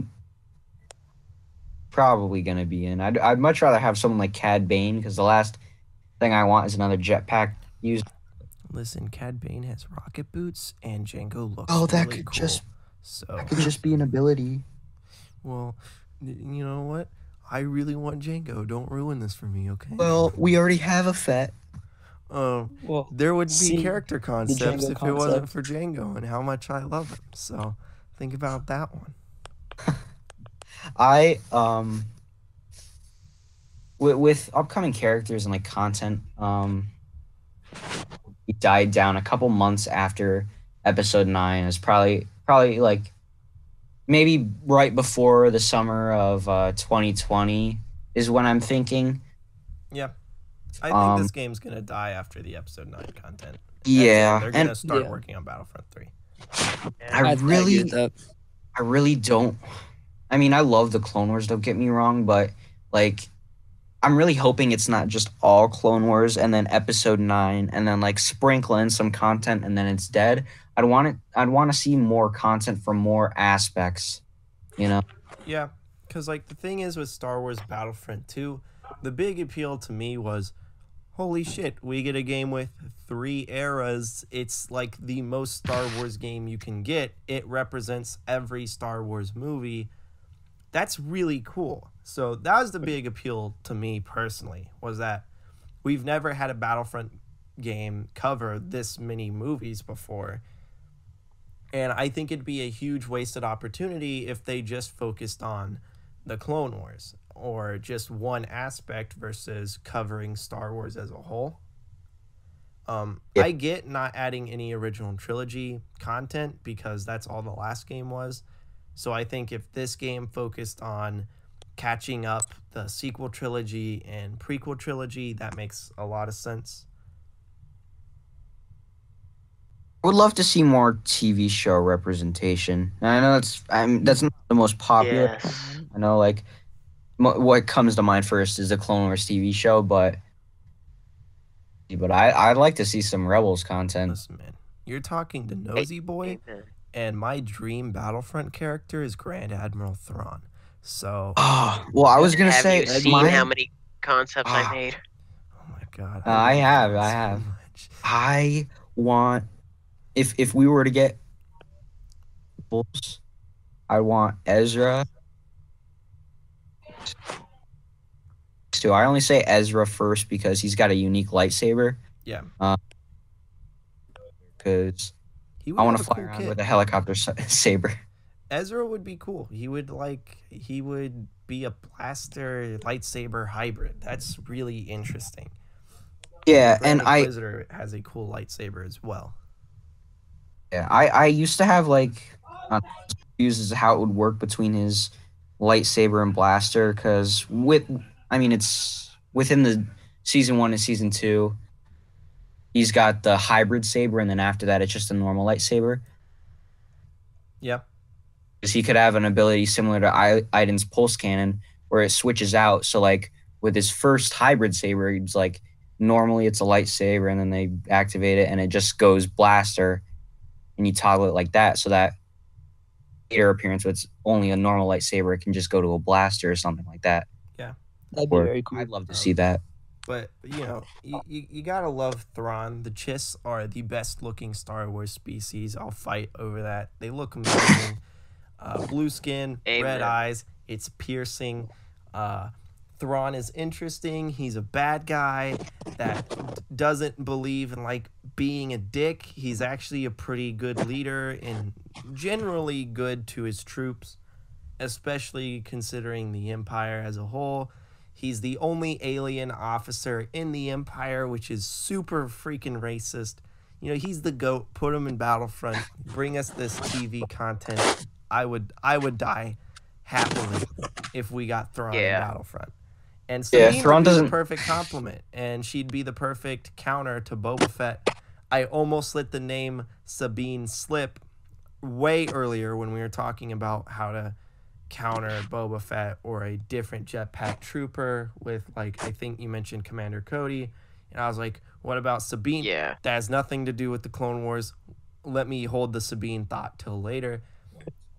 probably gonna be in. I'd much rather have someone like Cad Bane because the last thing I want is another jetpack used. Listen, Cad Bane has rocket boots, and Django looks Oh, that really could cool. just So, that could just be an ability. well, you know what? I really want Django. Don't ruin this for me, okay? Well, we already have a Fett. Well, There would be see character concepts Django if it wasn't concept. for Django and how much I love him. So, think about that one. I with upcoming characters and like content, he died down a couple months after episode 9. It's probably like maybe right before the summer of 2020 is when I'm thinking. Yeah. I think this game's going to die after the episode 9 content. Yeah, They're going to and start Yeah. working on Battlefront 3. I agree with that. really don't. I mean, I love the Clone Wars, don't get me wrong, but like I'm really hoping it's not just all Clone Wars and then episode 9 and then like sprinkle in some content and then it's dead. I'd want to see more content from more aspects, you know. Yeah, because like the thing is with Star Wars Battlefront 2, the big appeal to me was, holy shit, we get a game with 3 eras. It's like the most Star Wars game you can get. It represents every Star Wars movie. That's really cool. So that was the big appeal to me personally, was that we've never had a Battlefront game cover this many movies before. And I think it'd be a huge wasted opportunity if they just focused on the Clone Wars or just one aspect versus covering Star Wars as a whole. Yeah. I get not adding any original trilogy content because that's all the last game was. So I think if this game focused on catching up the sequel trilogy and prequel trilogy, that makes a lot of sense. I would love to see more TV show representation. And I know that's not the most popular. Yes. I know like what comes to mind first is the Clone Wars TV show, but I'd like to see some Rebels content. Listen, man, you're talking to Nosy Boy, Amen. and my dream Battlefront character is Grand Admiral Thrawn. So, Oh, well, I was gonna Have say you seen mine- how many concepts I Ah. made? oh my god, I love have, Thrawn I so have. much. I want if we were to get Rebels, I want Ezra. So I only say Ezra first because he's got a unique lightsaber. Yeah. Because He would I want have to a fly cool around kit. with a helicopter saber. Ezra would be cool. He would be a blaster lightsaber hybrid. That's really interesting. Yeah, Grand and I Inquisitor has a cool lightsaber as well. I used to have like uses how it would work between his lightsaber and blaster because it's within the season 1 and season 2. He's got the hybrid saber, and then after that, it's just a normal lightsaber. Yep. Because he could have an ability similar to Aiden's pulse cannon, where it switches out. So, like with his first hybrid saber, it's like normally it's a lightsaber, and then they activate it, and it just goes blaster, and you toggle it like that, so that later appearance, it's only a normal lightsaber, it can just go to a blaster or something like that. That'd be Or very cool. I'd love to see that. But, you know, you gotta love Thrawn. The Chiss are the best looking Star Wars species. I'll fight over that. They look amazing. Blue skin, red Amen. eyes. It's piercing. Thrawn is interesting. He's a bad guy that doesn't believe in, like, being a dick. He's actually a pretty good leader and generally good to his troops, especially considering the Empire as a whole. He's the only alien officer in the Empire, which is super freaking racist. You know, he's the GOAT. Put him in Battlefront. Bring us this TV content. I would die happily if we got Thrawn in Battlefront. And Yeah, Sabine Thrawn would be the doesn't- perfect complement, and she'd be the perfect counter to Boba Fett. I almost let the name Sabine slip way earlier when we were talking about how to counter Boba Fett or a different jetpack trooper with, like, I think you mentioned Commander Cody, and I was like, what about Sabine? Yeah. That has nothing to do with the Clone Wars. Let me hold the Sabine thought till later.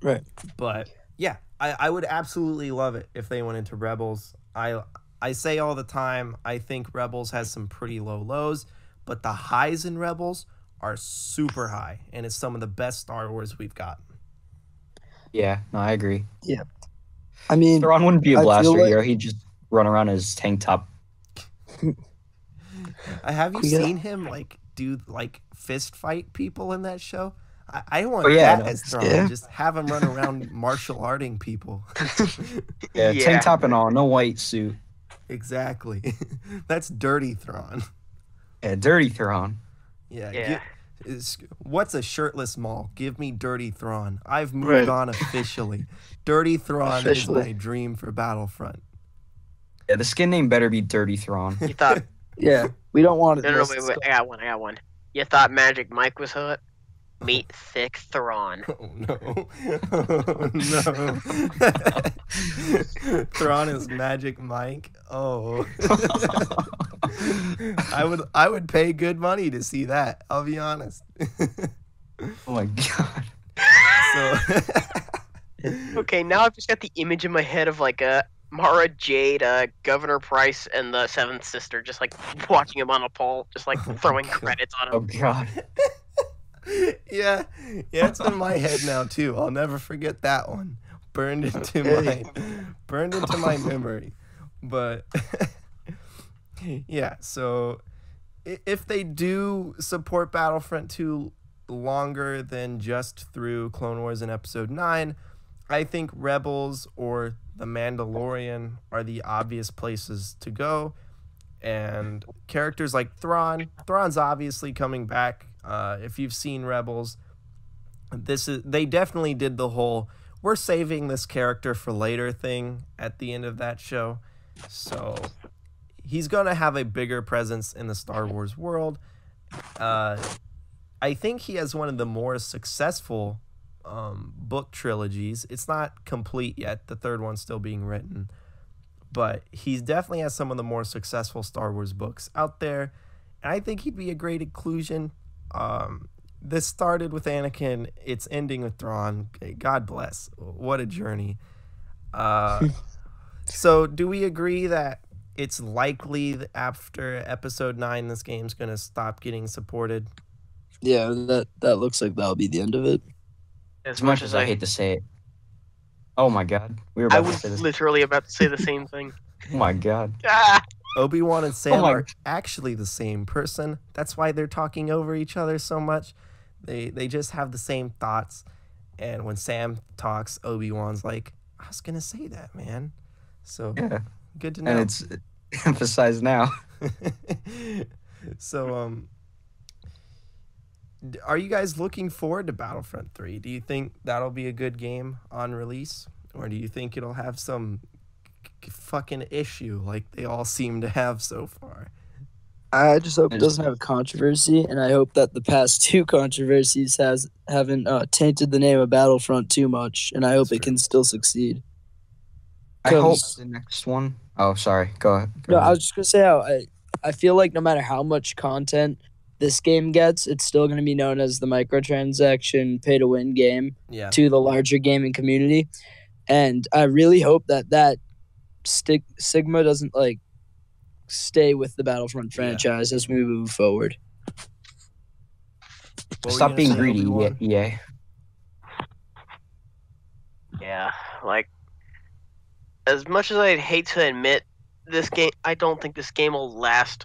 Right. But yeah, I would absolutely love it if they went into Rebels. I say all the time, I think Rebels has some pretty low lows, but the highs in Rebels are super high, and it's some of the best Star Wars we've gotten. Yeah, no, I agree. Yeah. I mean, Thrawn wouldn't be a I feel blaster like- hero. He'd just run around in his tank top. Have you Yeah. seen him like do like fist fight people in that show? I want Oh, yeah, that no. as Thrawn. Yeah. Just have him run around martial arting people. Yeah, tank top and all, no white suit. Exactly. That's dirty Thrawn. Yeah, dirty Thrawn. Yeah. What's a shirtless Maul? Give me dirty Thrawn. I've moved Right. on officially. Dirty Thrawn Officially. is my dream for Battlefront. Yeah, the skin name better be Dirty Thrawn. You thought Yeah, we don't want it. no, wait, I got one. You thought Magic Mike was hot? Meet Thick Thrawn. Oh no. Oh no. Thrawn is Magic Mike. Oh. I would pay good money to see that. I'll be honest. Oh my god. So Okay, now I've just got the image in my head of like Mara Jade, Governor Price, and the Seventh Sister just like watching him on a pole, just like throwing credits on Oh him. god. yeah, it's in my head now too. I'll never forget that one. Burned into my memory. But yeah, so if they do support Battlefront 2 longer than just through Clone Wars and Episode 9, I think Rebels or The Mandalorian are the obvious places to go. And characters like Thrawn's obviously coming back. If you've seen Rebels, they definitely did the whole we're saving this character for later thing at the end of that show. So he's gonna have a bigger presence in the Star Wars world. I think he has one of the more successful book trilogies. It's not complete yet. The third one's still being written. But he definitely has some of the more successful Star Wars books out there. And I think he'd be a great inclusion. This started with Anakin. It's ending with Thrawn. God bless. What a journey. So do we agree that it's likely that after Episode 9 this game's going to stop getting supported? Yeah, that looks like that'll be the end of it. As As much as I hate to say it. Oh my god. We were I about to was say this. literally about to say the same thing. Oh my god. Ah! Obi-Wan and Sam my- are actually the same person. That's why they're talking over each other so much. They just have the same thoughts. And when Sam talks, Obi-Wan's like, I was going to say that, man. So Yeah. good to know. And it's emphasized now. So, are you guys looking forward to Battlefront 3? Do you think that'll be a good game on release? Or do you think it'll have some fucking issue like they all seem to have so far? I just hope it doesn't have a controversy, and I hope that the past two controversies haven't tainted the name of Battlefront too much, and I hope That's it can still succeed. I hope 'Cause- the next one. Oh, sorry. Go ahead. No, I was just gonna say how I feel like no matter how much content this game gets, it's still gonna be known as the microtransaction pay-to-win game Yeah. to the larger gaming community, and I really hope that stigma doesn't like stay with the Battlefront franchise as we move forward. What were you Stop gonna being say, greedy, Obi-Wan? EA. Yeah, like as much as I'd hate to admit this game, I don't think this game will last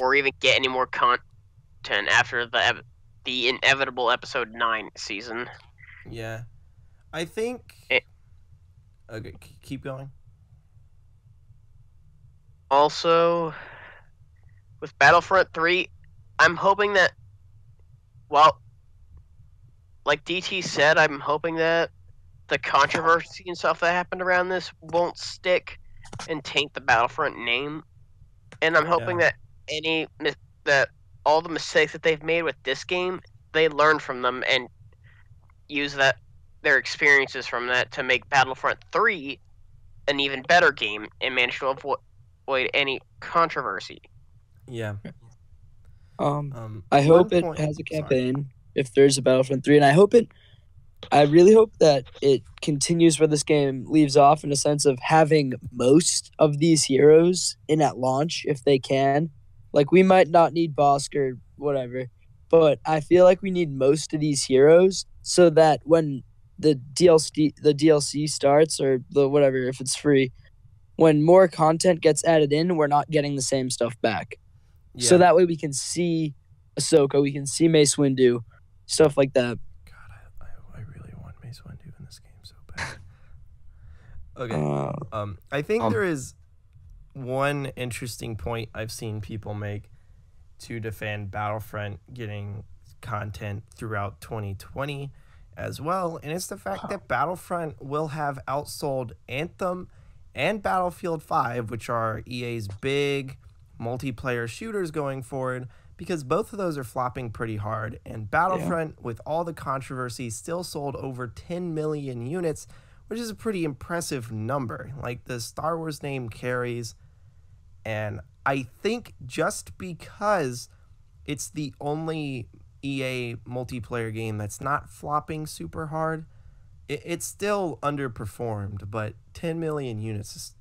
or even get any more content after the inevitable Episode 9 season. Yeah. I think... Eh. Okay, keep going. Also, with Battlefront 3, I'm hoping that, well, like DT said, I'm hoping that the controversy and stuff that happened around this won't stick and taint the Battlefront name. And I'm hoping that that all the mistakes that they've made with this game, they learn from them and use their experiences from that to make Battlefront 3 an even better game and manage to avoid any controversy. Yeah. I hope one it point- has a sorry. campaign if there's a Battlefront 3, and I really hope that it continues where this game leaves off in a sense of having most of these heroes in at launch if they can. Like, we might not need Bosk or whatever, but I feel like we need most of these heroes so that when the DLC starts, or the whatever, if it's free, when more content gets added in, we're not getting the same stuff back. Yeah. So that way we can see Ahsoka, we can see Mace Windu, stuff like that. God, I really want Mace Windu in this game so bad. Okay. I think there is one interesting point I've seen people make to defend Battlefront getting content throughout 2020 as well, and it's the fact that Battlefront will have outsold Anthem and Battlefield 5, which are EA's big multiplayer shooters going forward, because both of those are flopping pretty hard, and Battlefront, with all the controversy, still sold over 10 million units, which is a pretty impressive number. Like, the Star Wars name carries, and I think just because it's the only EA multiplayer game that's not flopping super hard, it's still underperformed, but 10 million units is,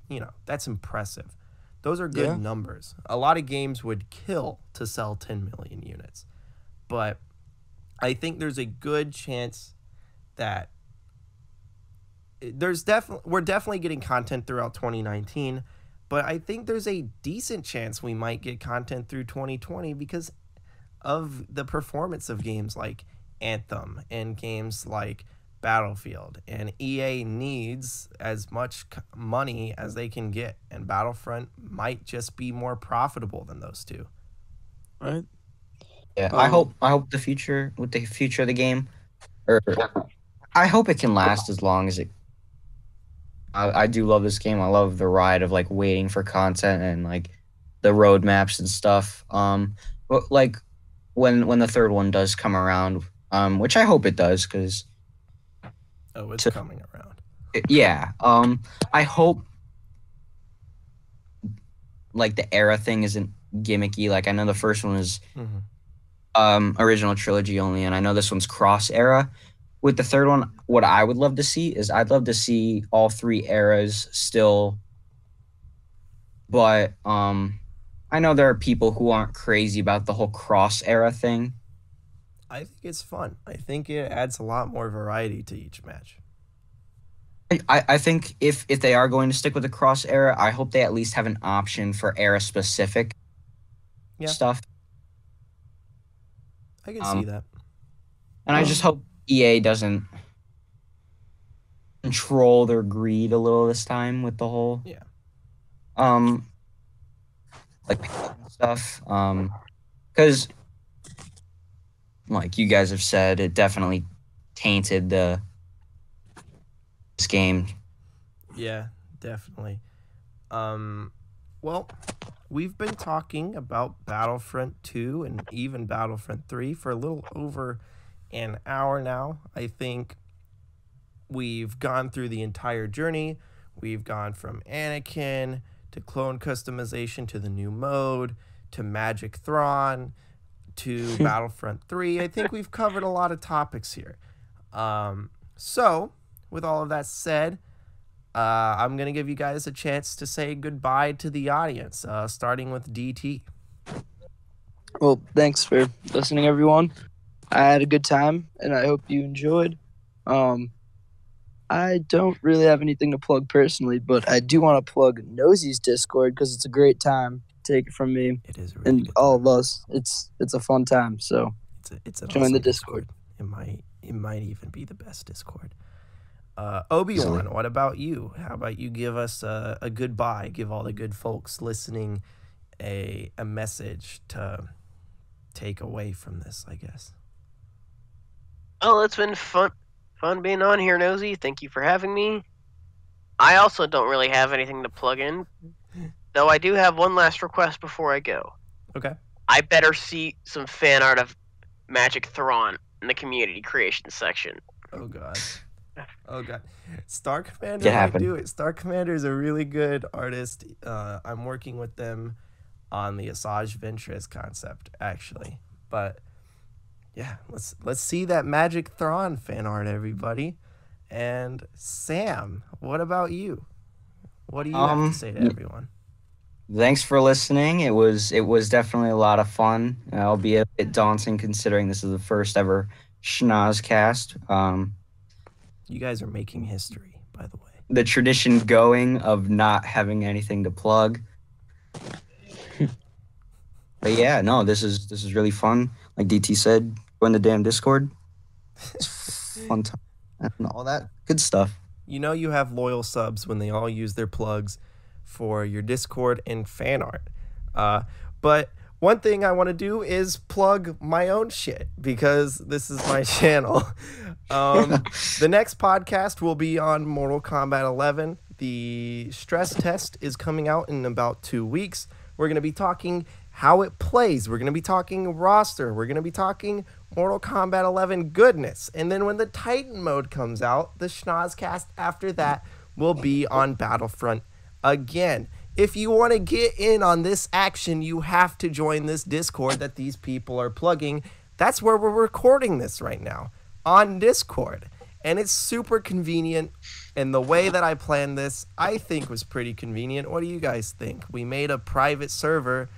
that's impressive. Those are good numbers. A lot of games would kill to sell 10 million units, but I think there's a good chance that we're definitely getting content throughout 2019, but I think there's a decent chance we might get content through 2020 because of the performance of games like Anthem and games like Battlefield, and EA needs as much money as they can get, and Battlefront might just be more profitable than those two. Right? Yeah, I hope the future of the game, or I hope it can last as long as it. I do love this game. I love the ride of like waiting for content and like the roadmaps and stuff. But like when the third one does come around, which I hope it does, because it's coming around. Yeah. I hope like the era thing isn't gimmicky. Like, I know the first one is original trilogy only, and I know this one's cross era. With the third one, what I would love to see is I'd love to see all three eras still. But I know there are people who aren't crazy about the whole cross era thing. I think it's fun. I think it adds a lot more variety to each match. I think if they are going to stick with the cross era, I hope they at least have an option for era specific stuff. I can see that. And I just hope EA doesn't control their greed a little this time with the whole like stuff. Because like you guys have said, it definitely tainted this game. Yeah, definitely. Well, we've been talking about Battlefront 2 and even Battlefront 3 for a little over an hour now. I think we've gone through the entire journey. We've gone from Anakin to clone customization to the new mode to Magic Thrawn to Battlefront 3. I think we've covered a lot of topics here. So, with all of that said, I'm going to give you guys a chance to say goodbye to the audience, starting with DT. Well, thanks for listening, everyone. I had a good time, and I hope you enjoyed. I don't really have anything to plug personally, but I do want to plug Nosey's Discord because it's a great time. Take it from me. It is really and all of us. It's a fun time. So it's an join awesome the Discord. It might even be the best Discord. Obi-Wan, what about you? How about you give us a goodbye? Give all the good folks listening a message to take away from this, I guess. Well, it's been fun being on here, Nosy. Thank you for having me. I also don't really have anything to plug in, though I do have one last request before I go. Okay. I better see some fan art of Magic Thrawn in the community creation section. Oh, God. Oh, God. Star Commander might do it. Star Commander is a really good artist. I'm working with them on the Asajj Ventress concept, actually. But yeah, let's see that Magic Thrawn fan art, everybody. And Sam, what about you? What do you have to say to everyone? Thanks for listening. It was definitely a lot of fun, albeit a bit daunting considering this is the first ever Shnozzcast. You guys are making history, by the way. The tradition going of not having anything to plug. But yeah, no, this is really fun. Like DT said, join the damn Discord. It's fun time and all that good stuff. You know you have loyal subs when they all use their plugs for your Discord and fan art. But one thing I want to do is plug my own shit because this is my channel. The next podcast will be on Mortal Kombat 11. The stress test is coming out in about 2 weeks. We're going to be talking how it plays. We're going to be talking roster. We're going to be talking Mortal Kombat 11 goodness. And then when the Titan mode comes out, the Shnozzcast after that will be on Battlefront again. If you want to get in on this action, you have to join this Discord that these people are plugging. That's where we're recording this right now, on Discord. And it's super convenient. And the way that I planned this, I think was pretty convenient. What do you guys think? We made a private server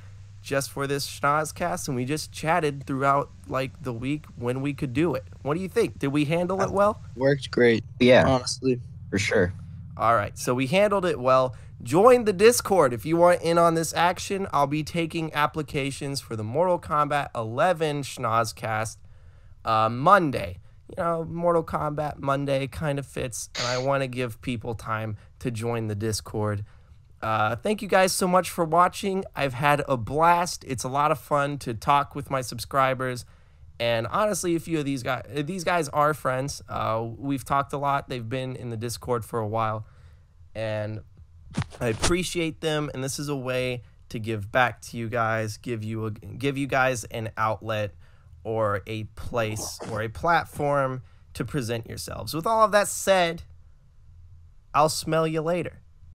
just for this Shnozzcast, and we just chatted throughout like the week when we could do it. What do you think? Did we handle it well? Worked great, Yeah, honestly. for sure. All right, so we handled it well. Join the Discord if you want in on this action. I'll be taking applications for the Mortal Kombat 11 Shnozzcast Monday. You know, Mortal Kombat Monday kind of fits, and I want to give people time to join the Discord. Thank you guys so much for watching. I've had a blast. It's a lot of fun to talk with my subscribers. And honestly, a few of these guys are friends. We've talked a lot. They've been in the Discord for a while. And I appreciate them. And this is a way to give back to you guys, give you guys an outlet or a place or a platform to present yourselves. With all of that said, I'll smell you later.